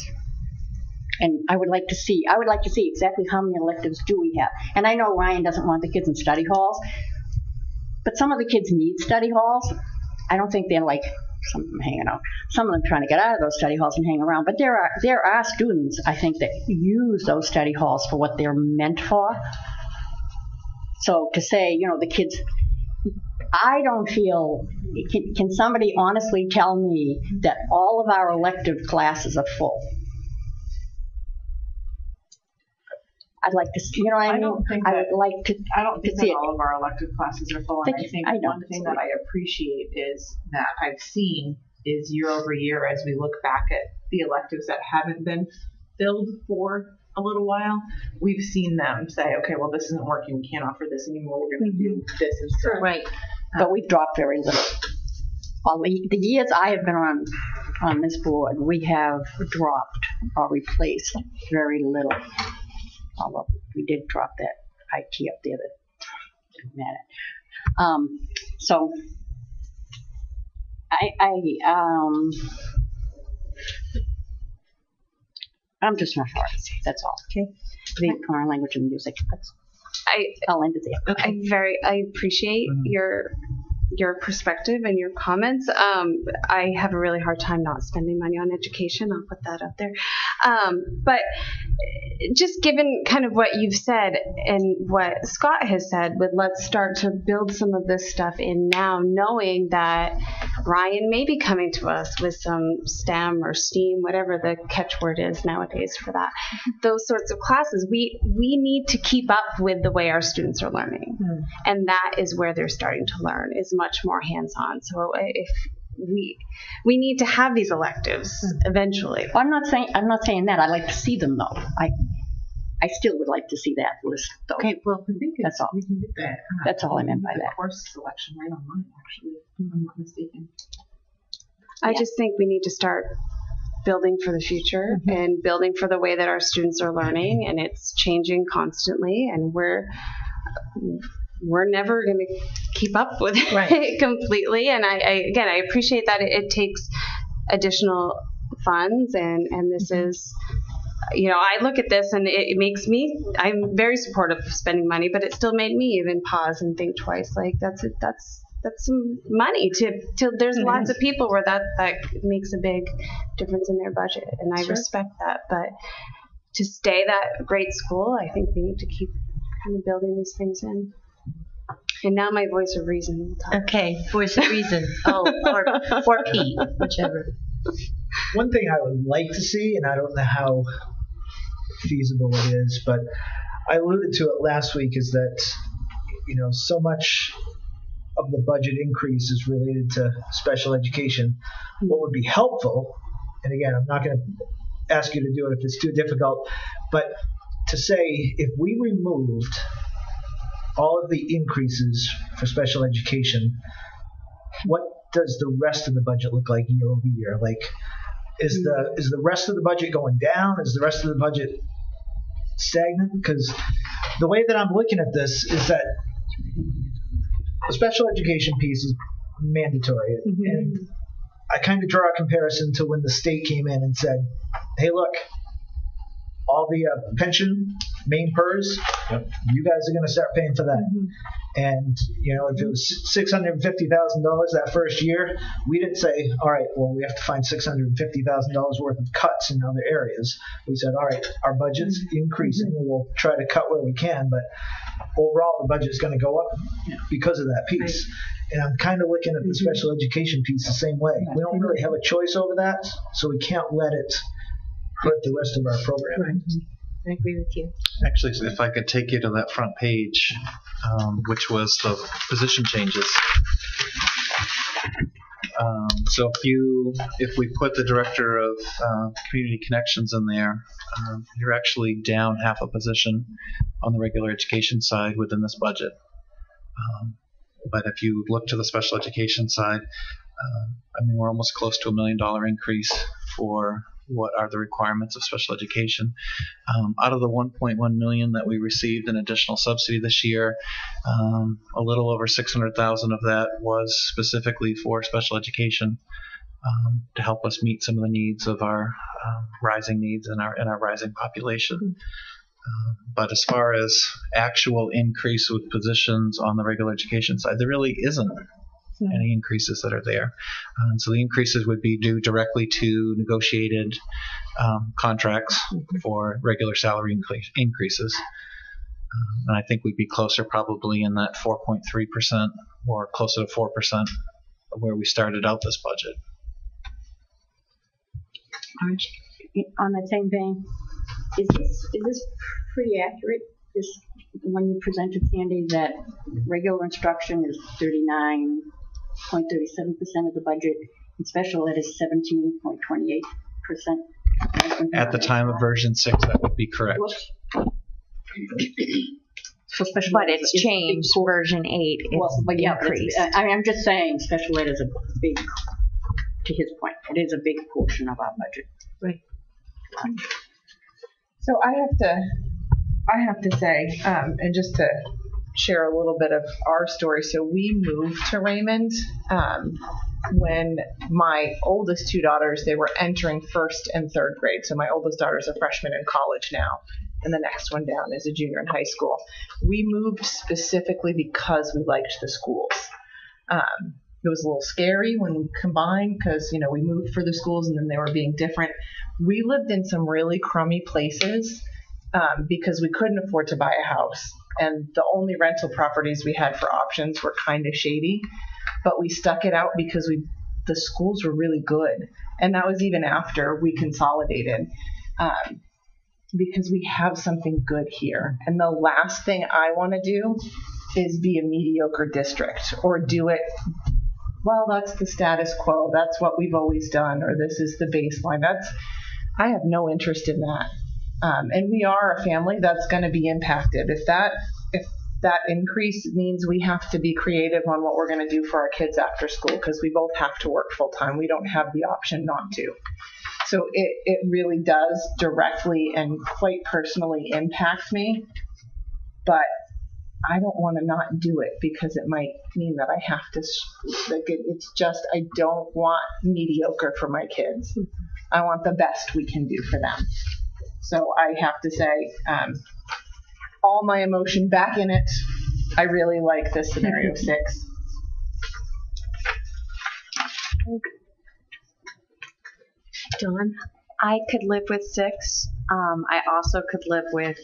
And I would like to see exactly how many electives do we have. And I know Ryan doesn't want the kids in study halls, but some of the kids need study halls. I don't think they're like some of them hanging out. Some of them trying to get out of those study halls and hang around. But there are students, I think, that use those study halls for what they're meant for. So to say, the kids, I don't feel, can somebody honestly tell me that all of our elective classes are full? I'd like to see, I would like to. I don't think see that all of our elective classes are full. And I think one thing that I appreciate is that I've seen is year over year as we look back at the electives that haven't been filled for a little while, we've seen them say, okay, well, this isn't working. We can't offer this anymore. We're going to do this instead. Right. But we've dropped very little. All the years I have been on this board, we have dropped or replaced very little. Although we did drop that IT up there that didn't matter. So I'm just not sure. That's all. Okay. The foreign language and music. I'll end it there. Okay. I appreciate your perspective and your comments. I have a really hard time not spending money on education. I'll put that out there. But just given kind of what you've said and what Scott has said, let's start to build some of this stuff in now, knowing that Ryan may be coming to us with some STEM or STEAM, whatever the catchword is nowadays for that. Those sorts of classes, we need to keep up with the way our students are learning. And that is where they're starting to learn, is much more hands-on. So if we need to have these electives eventually. Well, I'm not saying that. I'd like to see them though. I still would like to see that list though. Okay, well, I think that's all. We can get that. That's all I meant by that. Course selection right online, actually, if I'm not mistaken. I just think we need to start building for the future and building for the way that our students are learning, and it's changing constantly, and we're never going to keep up with it completely. And I appreciate that it takes additional funds, and this is, I look at this and it makes me, I'm very supportive of spending money, but it still made me even pause and think twice. Like that's some money to there's lots of people where that makes a big difference in their budget, and I respect that. But to stay that great school, I think we need to keep kind of building these things in. And now my voice of reason. Okay, voice of reason. Or P, whichever. One thing I would like to see, and I don't know how feasible it is, but I alluded to it last week, is that, so much of the budget increase is related to special education. What would be helpful, and again, I'm not going to ask you to do it if it's too difficult, but to say if we removed all of the increases for special education, what does the rest of the budget look like year over year? Like, is the rest of the budget going down? Is the rest of the budget stagnant? Because the way that I'm looking at this is that the special education piece is mandatory. And I kind of draw a comparison to when the state came in and said, hey, look, all the pension, main PERS, you guys are going to start paying for that. And, if it was $650,000 that first year, we didn't say, all right, well, we have to find $650,000 worth of cuts in other areas. We said, all right, our budget's increasing. We'll try to cut where we can, but overall the budget's going to go up because of that piece. And I'm kind of looking at the special education piece the same way. We don't really have a choice over that, so we can't let it hurt the rest of our programming. I agree with you. Actually, if I could take you to that front page, which was the position changes. So if we put the director of community connections in there, you're actually down half a position on the regular education side within this budget. But if you look to the special education side, we're almost close to $1 million increase for what are the requirements of special education. Out of the $1.1 million that we received in additional subsidy this year, a little over $600,000 of that was specifically for special education to help us meet some of the needs of our rising needs and our rising population. But as far as actual increase with positions on the regular education side, there really isn't any increases that are there. So the increases would be due directly to negotiated contracts for regular salary increases. And I think we'd be closer probably in that 4.3% or closer to 4% of where we started out this budget. On that same vein, is this pretty accurate? This, when you presented Sandy, that regular instruction is 39.37% of the budget, and special ed is 17.28%. At the time of version 6, that would be correct. So special But ed it's is changed. Version 8 is increased. I'm just saying special ed is a big, to his point, it is a big portion of our budget. Right. So I have to say, and just to share a little bit of our story. So we moved to Raymond when my oldest two daughters, they were entering 1st and 3rd grade. So my oldest daughter is a freshman in college now, and the next one down is a junior in high school. We moved specifically because we liked the schools. It was a little scary when we combined because, we moved for the schools and then they were being different. We lived in some really crummy places because we couldn't afford to buy a house. And the only rental properties we had for options were kind of shady. But we stuck it out because the schools were really good. And that was even after we consolidated because we have something good here. And the last thing I want to do is be a mediocre district or do it, well, that's the status quo. That's what we've always done, or this is the baseline. I have no interest in that. And we are a family that's going to be impacted. If that increase means we have to be creative on what we're going to do for our kids after school, because we both have to work full time. We don't have the option not to. So it really does directly and quite personally impact me. But I don't want to not do it because it might mean that I have to, it's just, I don't want mediocre for my kids. I want the best we can do for them. So I have to say, all my emotion back in it. I really like this scenario 6. Dawn? I could live with 6. I also could live with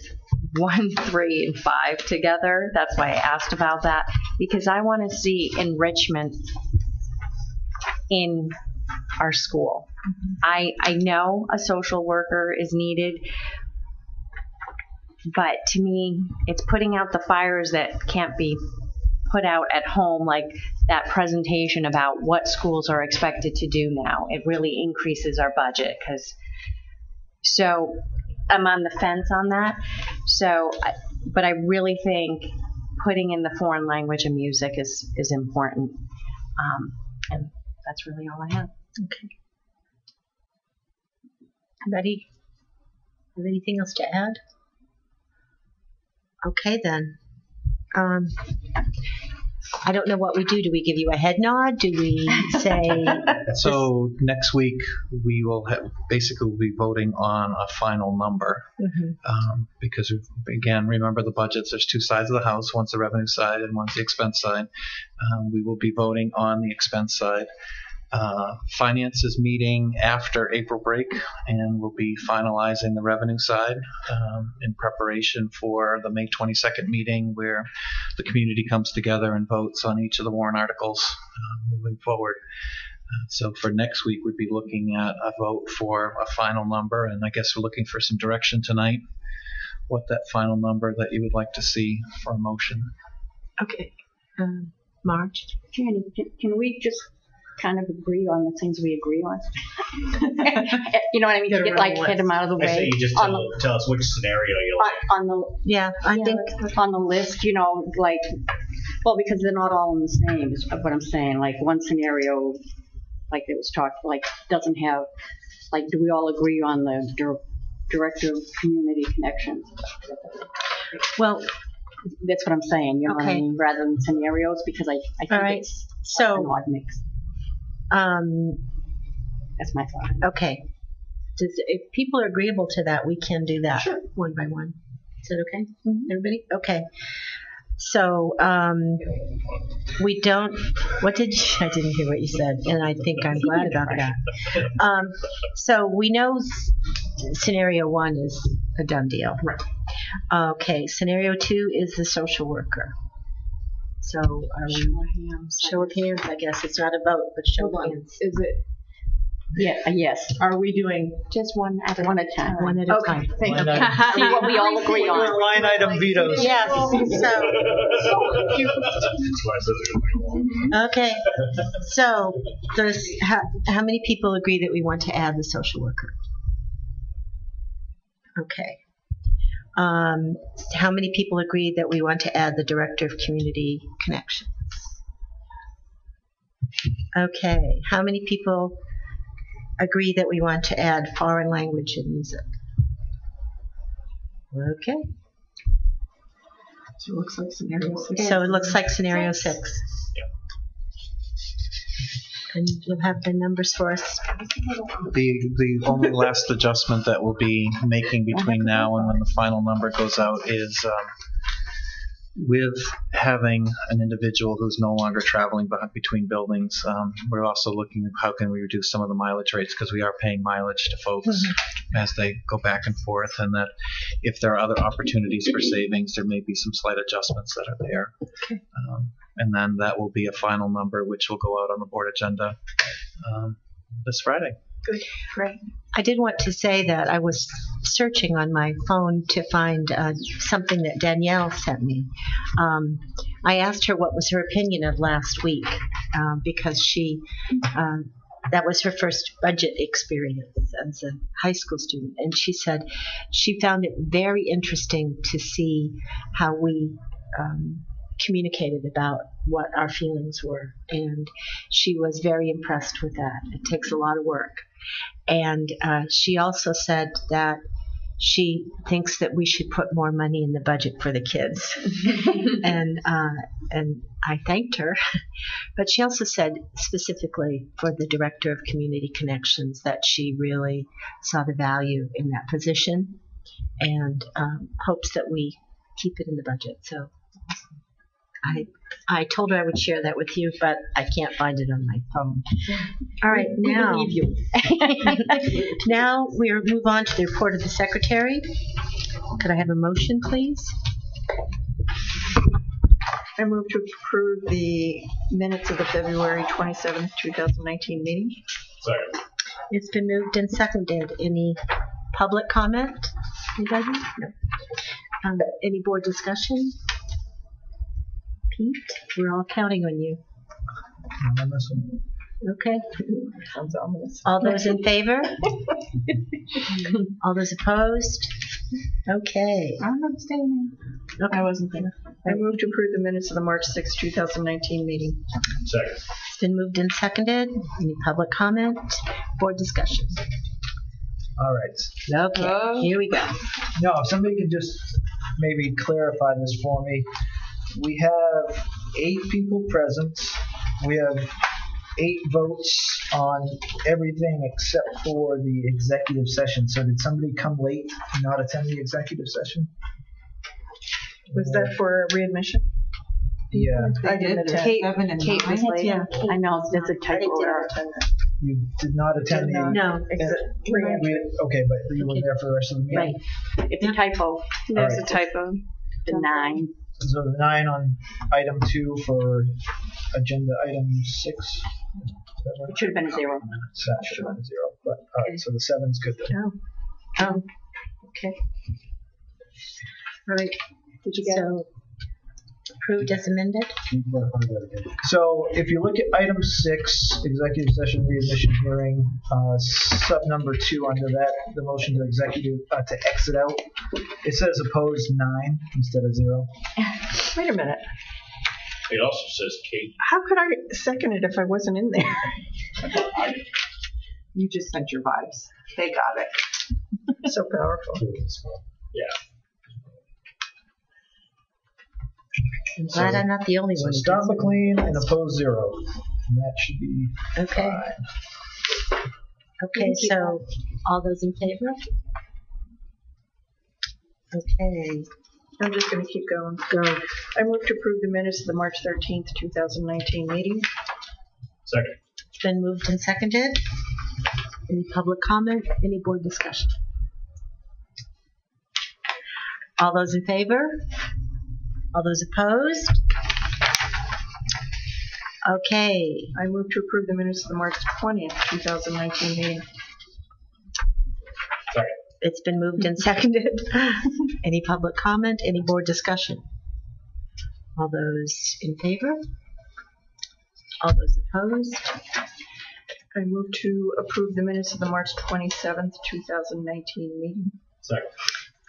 1, 3, and 5 together. That's why I asked about that, because I want to see enrichment in our school. I know a social worker is needed, but to me, it's putting out the fires that can't be put out at home, like that presentation about what schools are expected to do now. It really increases our budget so I'm on the fence on that. But I really think putting in the foreign language and music is important. And that's really all I have. Okay. Betty, have anything else to add? Okay, then. I don't know what we do. Do we give you a head nod? Do we say? So next week we will basically be voting on a final number because again, remember the budgets. There's 2 sides of the house. One's the revenue side and one's the expense side. We will be voting on the expense side. Finance is meeting after April break, and we'll be finalizing the revenue side in preparation for the May 22nd meeting where the community comes together and votes on each of the warrant articles moving forward. So for next week, we'd be looking at a vote for a final number, and I guess we're looking for some direction tonight, what that final number that you would like to see for a motion. Okay. Marge? Jenny, can we just kind of agree on the things we agree on? You know what I mean? To get them out of the way. I say you just tell us which scenario you like. On the I think on the list, because they're not all in the same. Is what I'm saying. Like one scenario, like it was talked, like doesn't have, like, do we all agree on the director of community connections? Well, that's what I'm saying. You know what I mean? Rather than scenarios, because I think it's an odd mix. That's my thought. Okay. If people are agreeable to that, we can do that one by one. Is that okay? Everybody? Okay. So we don't. I didn't hear what you said, and I think I'm glad about that. So we know scenario 1 is a done deal. Right. Okay. Scenario 2 is the social worker. So are we? Show of hands. I guess it's not a vote, but show of hands. Is it? Yeah. Yes. Are we doing just one at a time? One at a time. Thank you. See what we all agree on. Line item vetoes. Yes. Okay. So how many people agree that we want to add the social worker? Okay. How many people agree that we want to add the director of community connections? Okay. How many people agree that we want to add foreign language and music? Okay. So it looks like scenario 6. So it looks like scenario 6. And you'll have the numbers for us. The only last adjustment that we'll be making between now and when the final number goes out is with having an individual who's no longer traveling between buildings, we're also looking at how can we reduce some of the mileage rates, because we are paying mileage to folks as they go back and forth, and that if there are other opportunities for savings, there may be some slight adjustments that are there. Okay. And then that will be a final number which will go out on the board agenda this Friday. Good. Great. I did want to say that I was searching on my phone to find something that Danielle sent me. I asked her what was her opinion of last week because that was her first budget experience as a high school student. And she said she found it very interesting to see how we communicated about what our feelings were. And she was very impressed with that. It takes a lot of work. And she also said that she thinks that we should put more money in the budget for the kids. and I thanked her. But she also said specifically for the Director of Community Connections that she really saw the value in that position and hopes that we keep it in the budget. So I told her I would share that with you, but I can't find it on my phone. All right, now we believe you. Now we'll move on to the report of the secretary. Could I have a motion, please? I move to approve the minutes of the February 27th, 2019 meeting. Sorry. It's been moved and seconded. Any public comment? Anybody? No. Any board discussion? Pete, we're all counting on you. Okay. Sounds ominous. All those in favor? All those opposed? Okay. I'm abstaining. Okay. I wasn't there. I move to approve the minutes of the March 6, 2019 meeting. Second. It's been moved and seconded. Any public comment? Board discussion? All right. Okay. Here we go. No, if somebody could just maybe clarify this for me. We have 8 people present. We have 8 votes on everything except for the executive session. So did somebody come late and not attend the executive session? Was that for readmission? Yeah. I did attend. Kate was late. Yeah. I know, there's a typo there. You did not attend the... No. Okay, but you were there for the rest of the meeting? Right. It's a typo. There's a typo. The 9. So the 9 on item 2 for agenda item 6. It should have been a 0. So that should have been a 0. But all right, so the 7's good then. Oh, okay. All right. Did you get So, approved as amended? So if you look at item 6, executive session readmission hearing, sub number 2 under that, the motion to exit out, it says opposed 9 instead of 0. Wait a minute. It also says Kate. How could I second it if I wasn't in there? You just sent your vibes. They got it. So powerful. Yeah. I'm glad I'm not the only So one. who Scott gets it. McLean and opposed 0. And that should be Okay. fine. Okay, so all those in favor? Okay. I'm just going to keep going. Go. I move to approve the minutes of the March 13th, 2019 meeting. Second. It's been moved and seconded. Any public comment? Any board discussion? All those in favor? All those opposed? Okay. I move to approve the minutes of the March 20th, 2019 meeting. Second. It's been moved and seconded. Any public comment? Any board discussion? All those in favor? All those opposed? I move to approve the minutes of the March 27th, 2019 meeting. Second.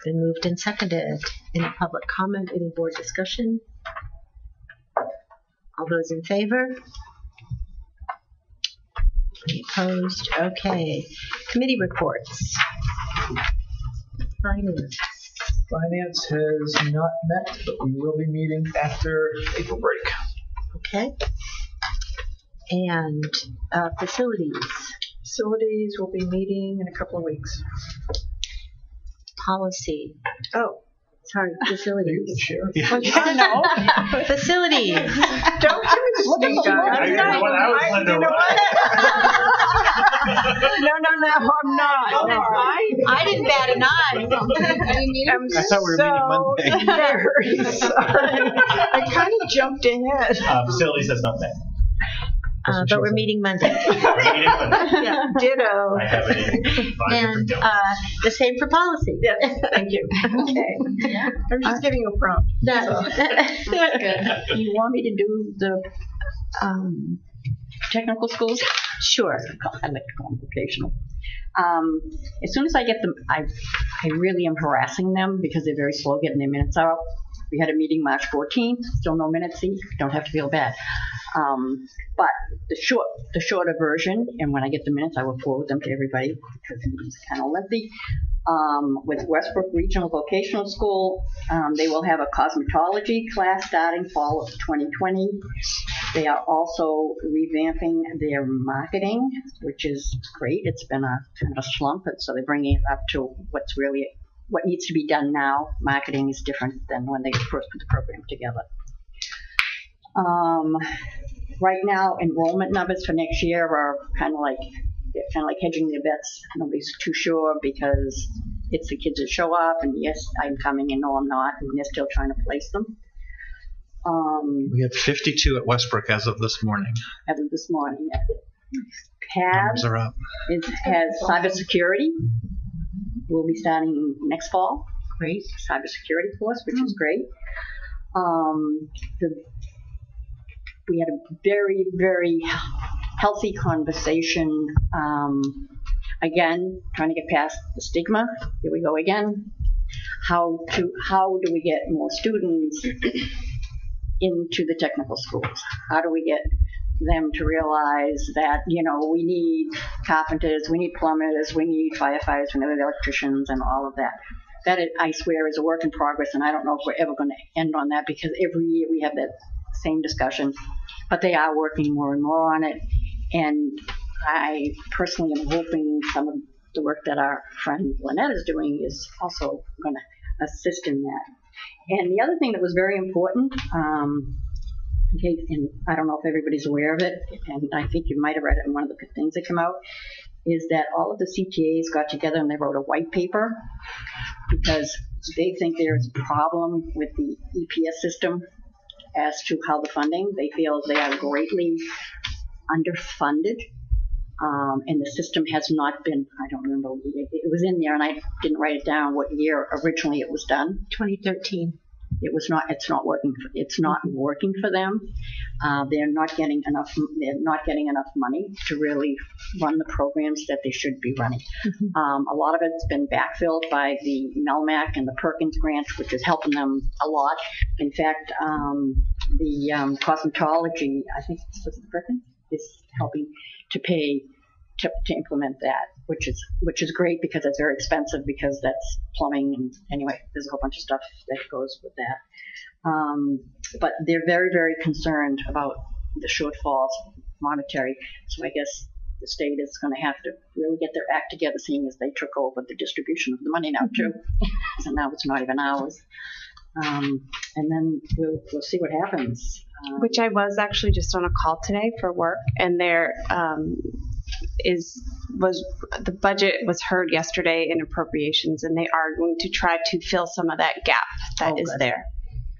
Been moved and seconded. Any public comment? Any board discussion? All those in favor? Any opposed? Okay. Committee reports. Finance. Finance has not met, but we will be meeting after April break. Okay. And facilities. Facilities will be meeting in a couple of weeks. Policy. Oh. Sorry, facilities. No. Facilities. Don't give me the stink eye. No, I'm not. I didn't bat an eye. I thought we were meeting Monday. Very sorry. I kind of jumped ahead. Facilities has not met. But we're meeting Monday. Yeah, ditto. I have it. And the same for policy. Yes, thank you. Okay. I'm just giving you a prompt. That's good. You want me to do the technical schools? Sure. I like to call them vocational. As soon as I get them, I really am harassing them because they're very slow getting their minutes out. We had a meeting March 14th, still no minutes. See, don't have to feel bad. But the shorter version, and when I get the minutes, I will forward them to everybody because it's kind of lengthy. With Westbrook Regional Vocational School, they will have a cosmetology class starting fall of 2020. They are also revamping their marketing, which is great. It's been a kind of a slump, so they're bringing it up to what needs to be done now. Marketing is different than when they first put the program together. Right now, enrollment numbers for next year are kind of like hedging their bets. Nobody's too sure because it's the kids that show up, and yes, I'm coming, and no, I'm not, and they're still trying to place them. We have 52 at Westbrook as of this morning. As of this morning, Numbers are up. has cybersecurity. We'll be starting next fall. Great. Cybersecurity course, which is great. We had a very, very healthy conversation. Again, trying to get past the stigma. Here we go again. How do we get more students into the technical schools? How do we get them to realize that, we need carpenters, we need plumbers, we need firefighters, we need electricians, and all of that. That, I swear, is a work in progress, and I don't know if we're ever going to end on that because every year we have that same discussion. But they are working more and more on it, and I personally am hoping some of the work that our friend Lynette is doing is also going to assist in that. And the other thing that was very important, okay, and I don't know if everybody's aware of it, and I think you might have read it in one of the things that came out, is that all of the CTAs got together and they wrote a white paper because they think there's a problem with the EPS system as to how the funding. They feel they are greatly underfunded. And the system has not been, I don't remember, it was in there and I didn't write it down what year originally it was done. 2013. It's not working for them. They're not getting enough money to really run the programs that they should be running. A lot of it's been backfilled by the Melmac and the Perkins grant, which is helping them a lot. In fact, the cosmetology, I think it's the Perkins, is helping to pay to implement that, which is great because it's very expensive because that's plumbing and anyway, there's a whole bunch of stuff that goes with that. But they're very, very concerned about the shortfalls monetary. So I guess the state is going to have to really get their act together, seeing as they took over the distribution of the money now too. So now it's not even ours. And then we'll see what happens. Which I was actually just on a call today for work, and there the budget was heard yesterday in appropriations, and they are going to try to fill some of that gap that is there.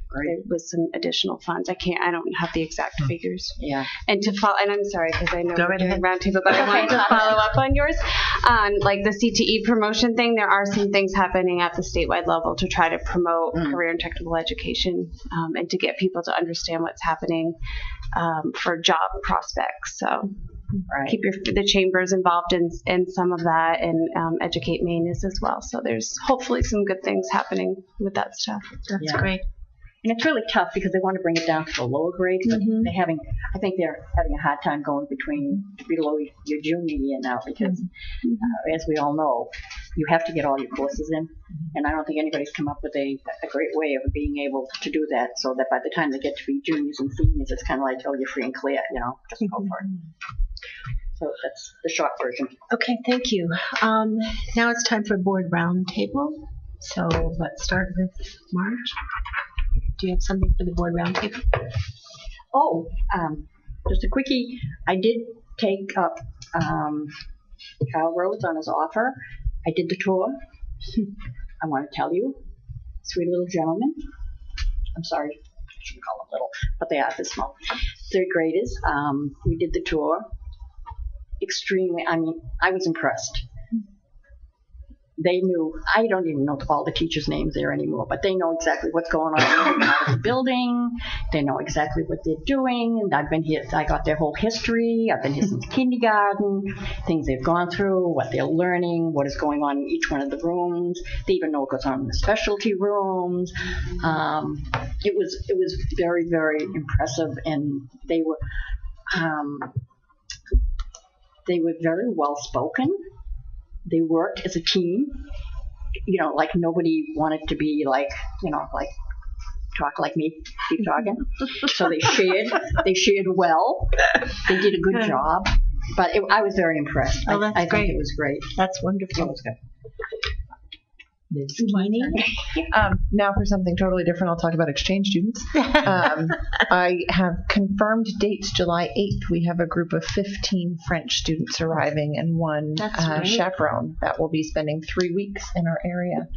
Great. With some additional funds. I don't have the exact figures. Yeah. And I'm sorry because I know we're doing roundtable, but I wanted to follow up on yours. Like the CTE promotion thing, there are some things happening at the statewide level to try to promote career and technical education and to get people to understand what's happening for job prospects. So keep the chambers involved in some of that, and Educate Maine is as well. So there's hopefully some good things happening with that stuff. That's great. And it's really tough because they want to bring it down to the lower grades, but I think they're having a hard time going below your junior year now because, as we all know, you have to get all your courses in. And I don't think anybody's come up with a great way of being able to do that so that by the time they get to be juniors and seniors, it's kind of like, oh, you're free and clear, just go for it. So that's the short version. Okay, thank you. Now it's time for board roundtable. So let's start with Marge. Do you have something for the board roundtable? Oh, just a quickie. I did take up Kyle Rhodes on his offer. I did the tour. I want to tell you, sweet little gentleman. I'm sorry, I shouldn't call them little, but they are this small. Third graders. We did the tour. Extremely, I was impressed. They knew, I don't even know all the teachers' names there anymore, but they know exactly what's going on in the building. They know exactly what they're doing. And I've been here, I got their whole history. I've been here since kindergarten, things they've gone through, what they're learning, what is going on in each one of the rooms. They even know what goes on in the specialty rooms. It was very, very impressive, and they were very well spoken. They worked as a team, like nobody wanted to be like talk like me, keep talking. So they shared well. They did a good job, but I was very impressed. I think it was great. That's wonderful. It was good. Now for something totally different, I'll talk about exchange students. I have confirmed dates. July 8th, we have a group of 15 French students arriving and one chaperone that will be spending 3 weeks in our area.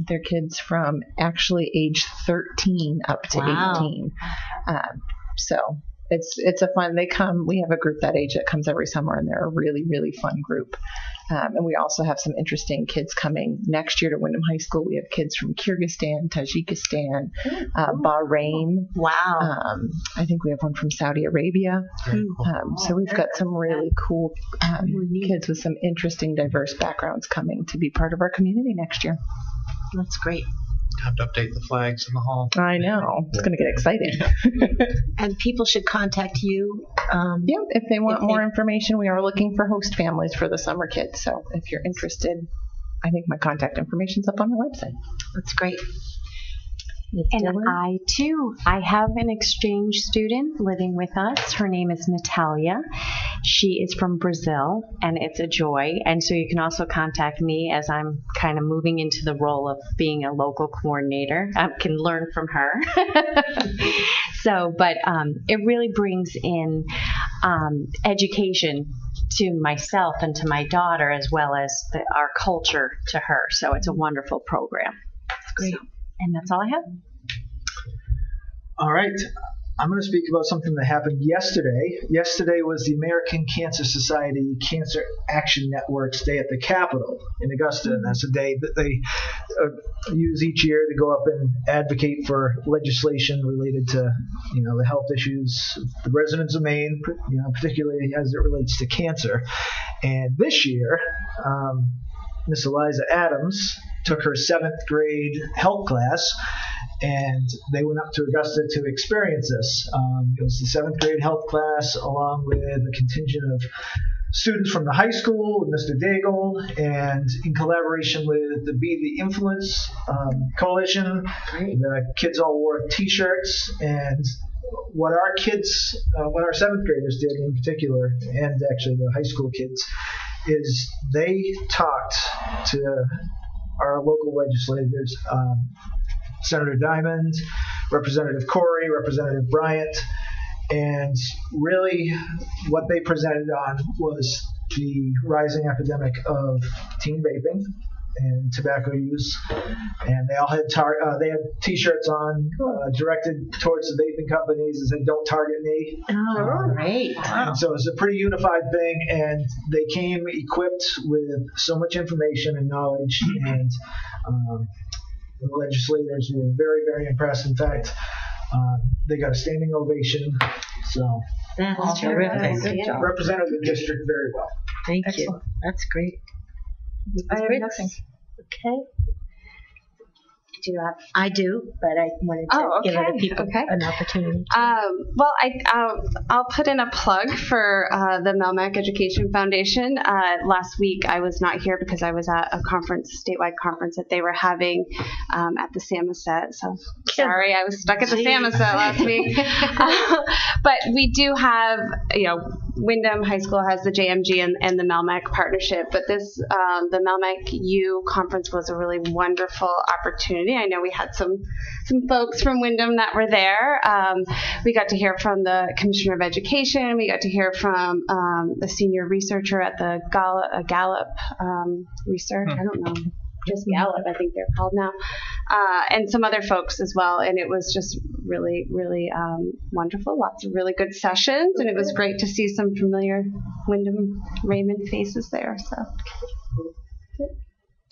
They're kids from actually age 13 up to 18. So it's a fun, we have a group that age that comes every summer, and they're a really, really fun group. And we also have some interesting kids coming next year to Wyndham High School. We have kids from Kyrgyzstan, Tajikistan, Bahrain. Wow. I think we have one from Saudi Arabia. So we've got some really cool kids with some interesting, diverse backgrounds coming to be part of our community next year. That's great. Time to update the flags in the hall. I know. It's going to get exciting. And people should contact you. If they want more information. We are looking for host families for the summer kids. So if you're interested, I think my contact information's up on our website. That's great. And I have an exchange student living with us. Her name is Natalia. She is from Brazil, and it's a joy. And so you can also contact me as I'm kind of moving into the role of being a local coordinator. I can learn from her. But it really brings in education to myself and to my daughter, as well as our culture to her. So it's a wonderful program. That's great. And that's all I have. All right. I'm going to speak about something that happened yesterday. Yesterday was the American Cancer Society Cancer Action Network's Day at the Capitol in Augusta, and that's a day that they use each year to go up and advocate for legislation related to, the health issues of the residents of Maine, particularly as it relates to cancer. And this year, Miss Eliza Adams took her 7th grade health class, and they went up to Augusta to experience this. It was the 7th grade health class along with a contingent of students from the high school with Mr. Daigle, and in collaboration with the Be the Influence Coalition. The kids all wore T-shirts, and what our 7th graders did in particular, and actually the high school kids, is they talked to our local legislators, Senator Diamond, Representative Corey, Representative Bryant, and really what they presented on was the rising epidemic of teen vaping and tobacco use. And they all had they had T-shirts on directed towards the vaping companies that said, "Don't target me." Oh, great. Wow. And so it's a pretty unified thing, and they came equipped with so much information and knowledge, and the legislators were very, very impressed. In fact, they got a standing ovation. So that's terrific. Good job. Represented the district very well. Thank Excellent. you. That's great. I have nothing. Okay. Do you have? I do, but I wanted to give other people an opportunity. Well, I'll put in a plug for the Melmac Education Foundation. Last week I was not here because I was at a statewide conference that they were having at the Samoset. So sorry, I was stuck at the Samoset last week. But we do have, Windham High School has the JMG and the Melmac partnership. But this, the Melmac U conference was a really wonderful opportunity. I know we had some folks from Windham that were there. We got to hear from the Commissioner of Education. We got to hear from the senior researcher at the Gallup Research. I don't know, just Gallup, I think they're called now, and some other folks as well. And it was just really, really wonderful. Lots of really good sessions, and it was great to see some familiar Windham Raymond faces there. So.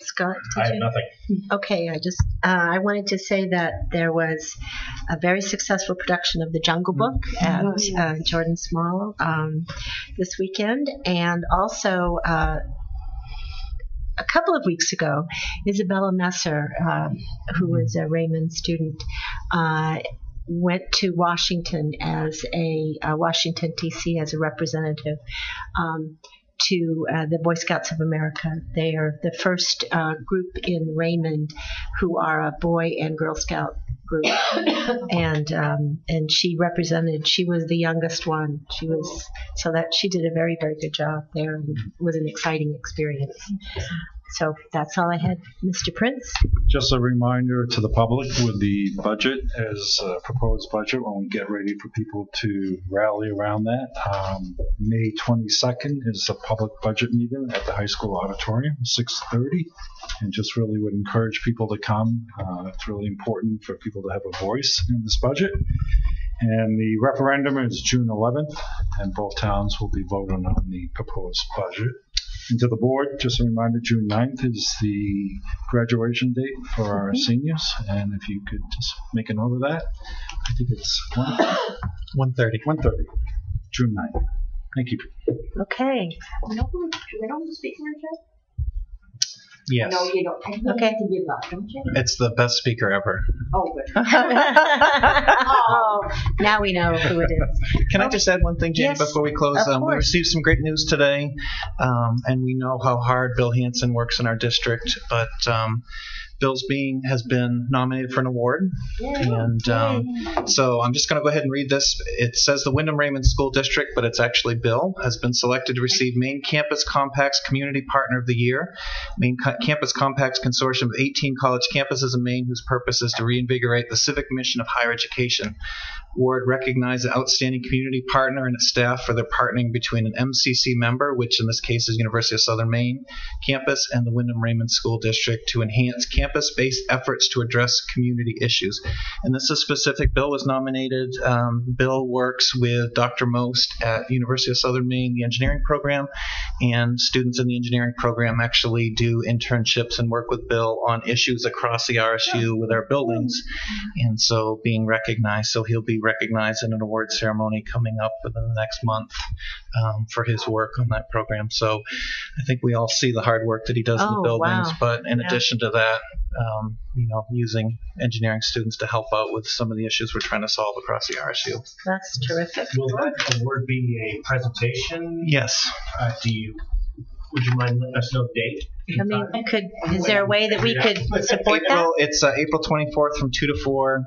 Scott, I have nothing. Okay, I wanted to say that there was a very successful production of The Jungle Book at Jordan Small this weekend, and also a couple of weeks ago, Isabella Messer, who is a Raymond student, went to Washington as Washington, D.C. as a representative to the Boy Scouts of America. They are the first group in Raymond who are a Boy and Girl Scout group, and she was the youngest one. She did a very, very good job there. It was an exciting experience. So that's all I had, Mr. Prince. Just a reminder to the public with the budget as a proposed budget when we get ready for people to rally around that. May 22nd is the public budget meeting at the high school auditorium, 6:30, and just really would encourage people to come. It's really important for people to have a voice in this budget. And the referendum is June 11th, and both towns will be voting on the proposed budget. And to the board, just a reminder, June 9th is the graduation date for our seniors. And if you could just make a note of that. I think it's 1:30. 1:30, June 9th. Thank you. Okay. You know who the speaker is yet? Yes. No, you don't. You have to give up, don't you? It's the best speaker ever. Oh, good. Oh, now we know who it is. Can I just add one thing, Janie, Yes, before we close? of We course. received some great news today, and we know how hard Bill Hansen works in our district, but has been nominated for an award. And so I'm just going to go ahead and read this. It says the Windham Raymond School District, but it's actually Bill, has been selected to receive Maine Campus Compact's Community Partner of the Year. Maine Campus Compact's consortium of 18 college campuses in Maine whose purpose is to reinvigorate the civic mission of higher education. Award recognized an outstanding community partner and its staff for their partnering between an MCC member, which in this case is University of Southern Maine campus, and the Windham Raymond School District to enhance campus campus-based efforts to address community issues. And this is specific. Bill was nominated. Bill works with Dr. Most at University of Southern Maine, the engineering program, and students in the engineering program actually do internships and work with Bill on issues across the RSU with our buildings, and so being recognized. So he'll be recognized in an award ceremony coming up within the next month for his work on that program. So I think we all see the hard work that he does in the buildings, but in addition to that, using engineering students to help out with some of the issues we're trying to solve across the RSU. That's terrific. Will that award be a presentation? Yes. Would you mind letting us know the date? I mean, is there a way that we could support that? It's April 24th from 2 to 4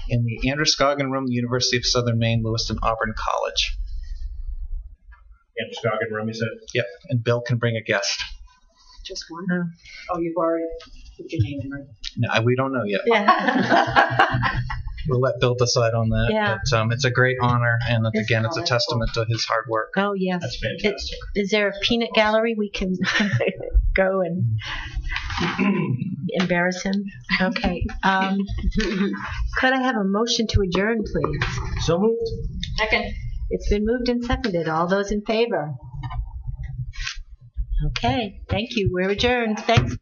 in the Androscoggin Room, the University of Southern Maine, Lewiston Auburn College. Androscoggin Room, you said? Yep, and Bill can bring a guest. Just one? Oh, you've already put your name in, right? No, we don't know yet. Yeah. We'll let Bill decide on that. Yeah. But, it's a great honor, and again, it's a testament to his hard work. Oh, yes. That's fantastic. Is there a peanut gallery we can go and embarrass him? Okay. Could I have a motion to adjourn, please? So moved. Second. It's been moved and seconded. All those in favor? Okay. Thank you. We're adjourned. Thanks.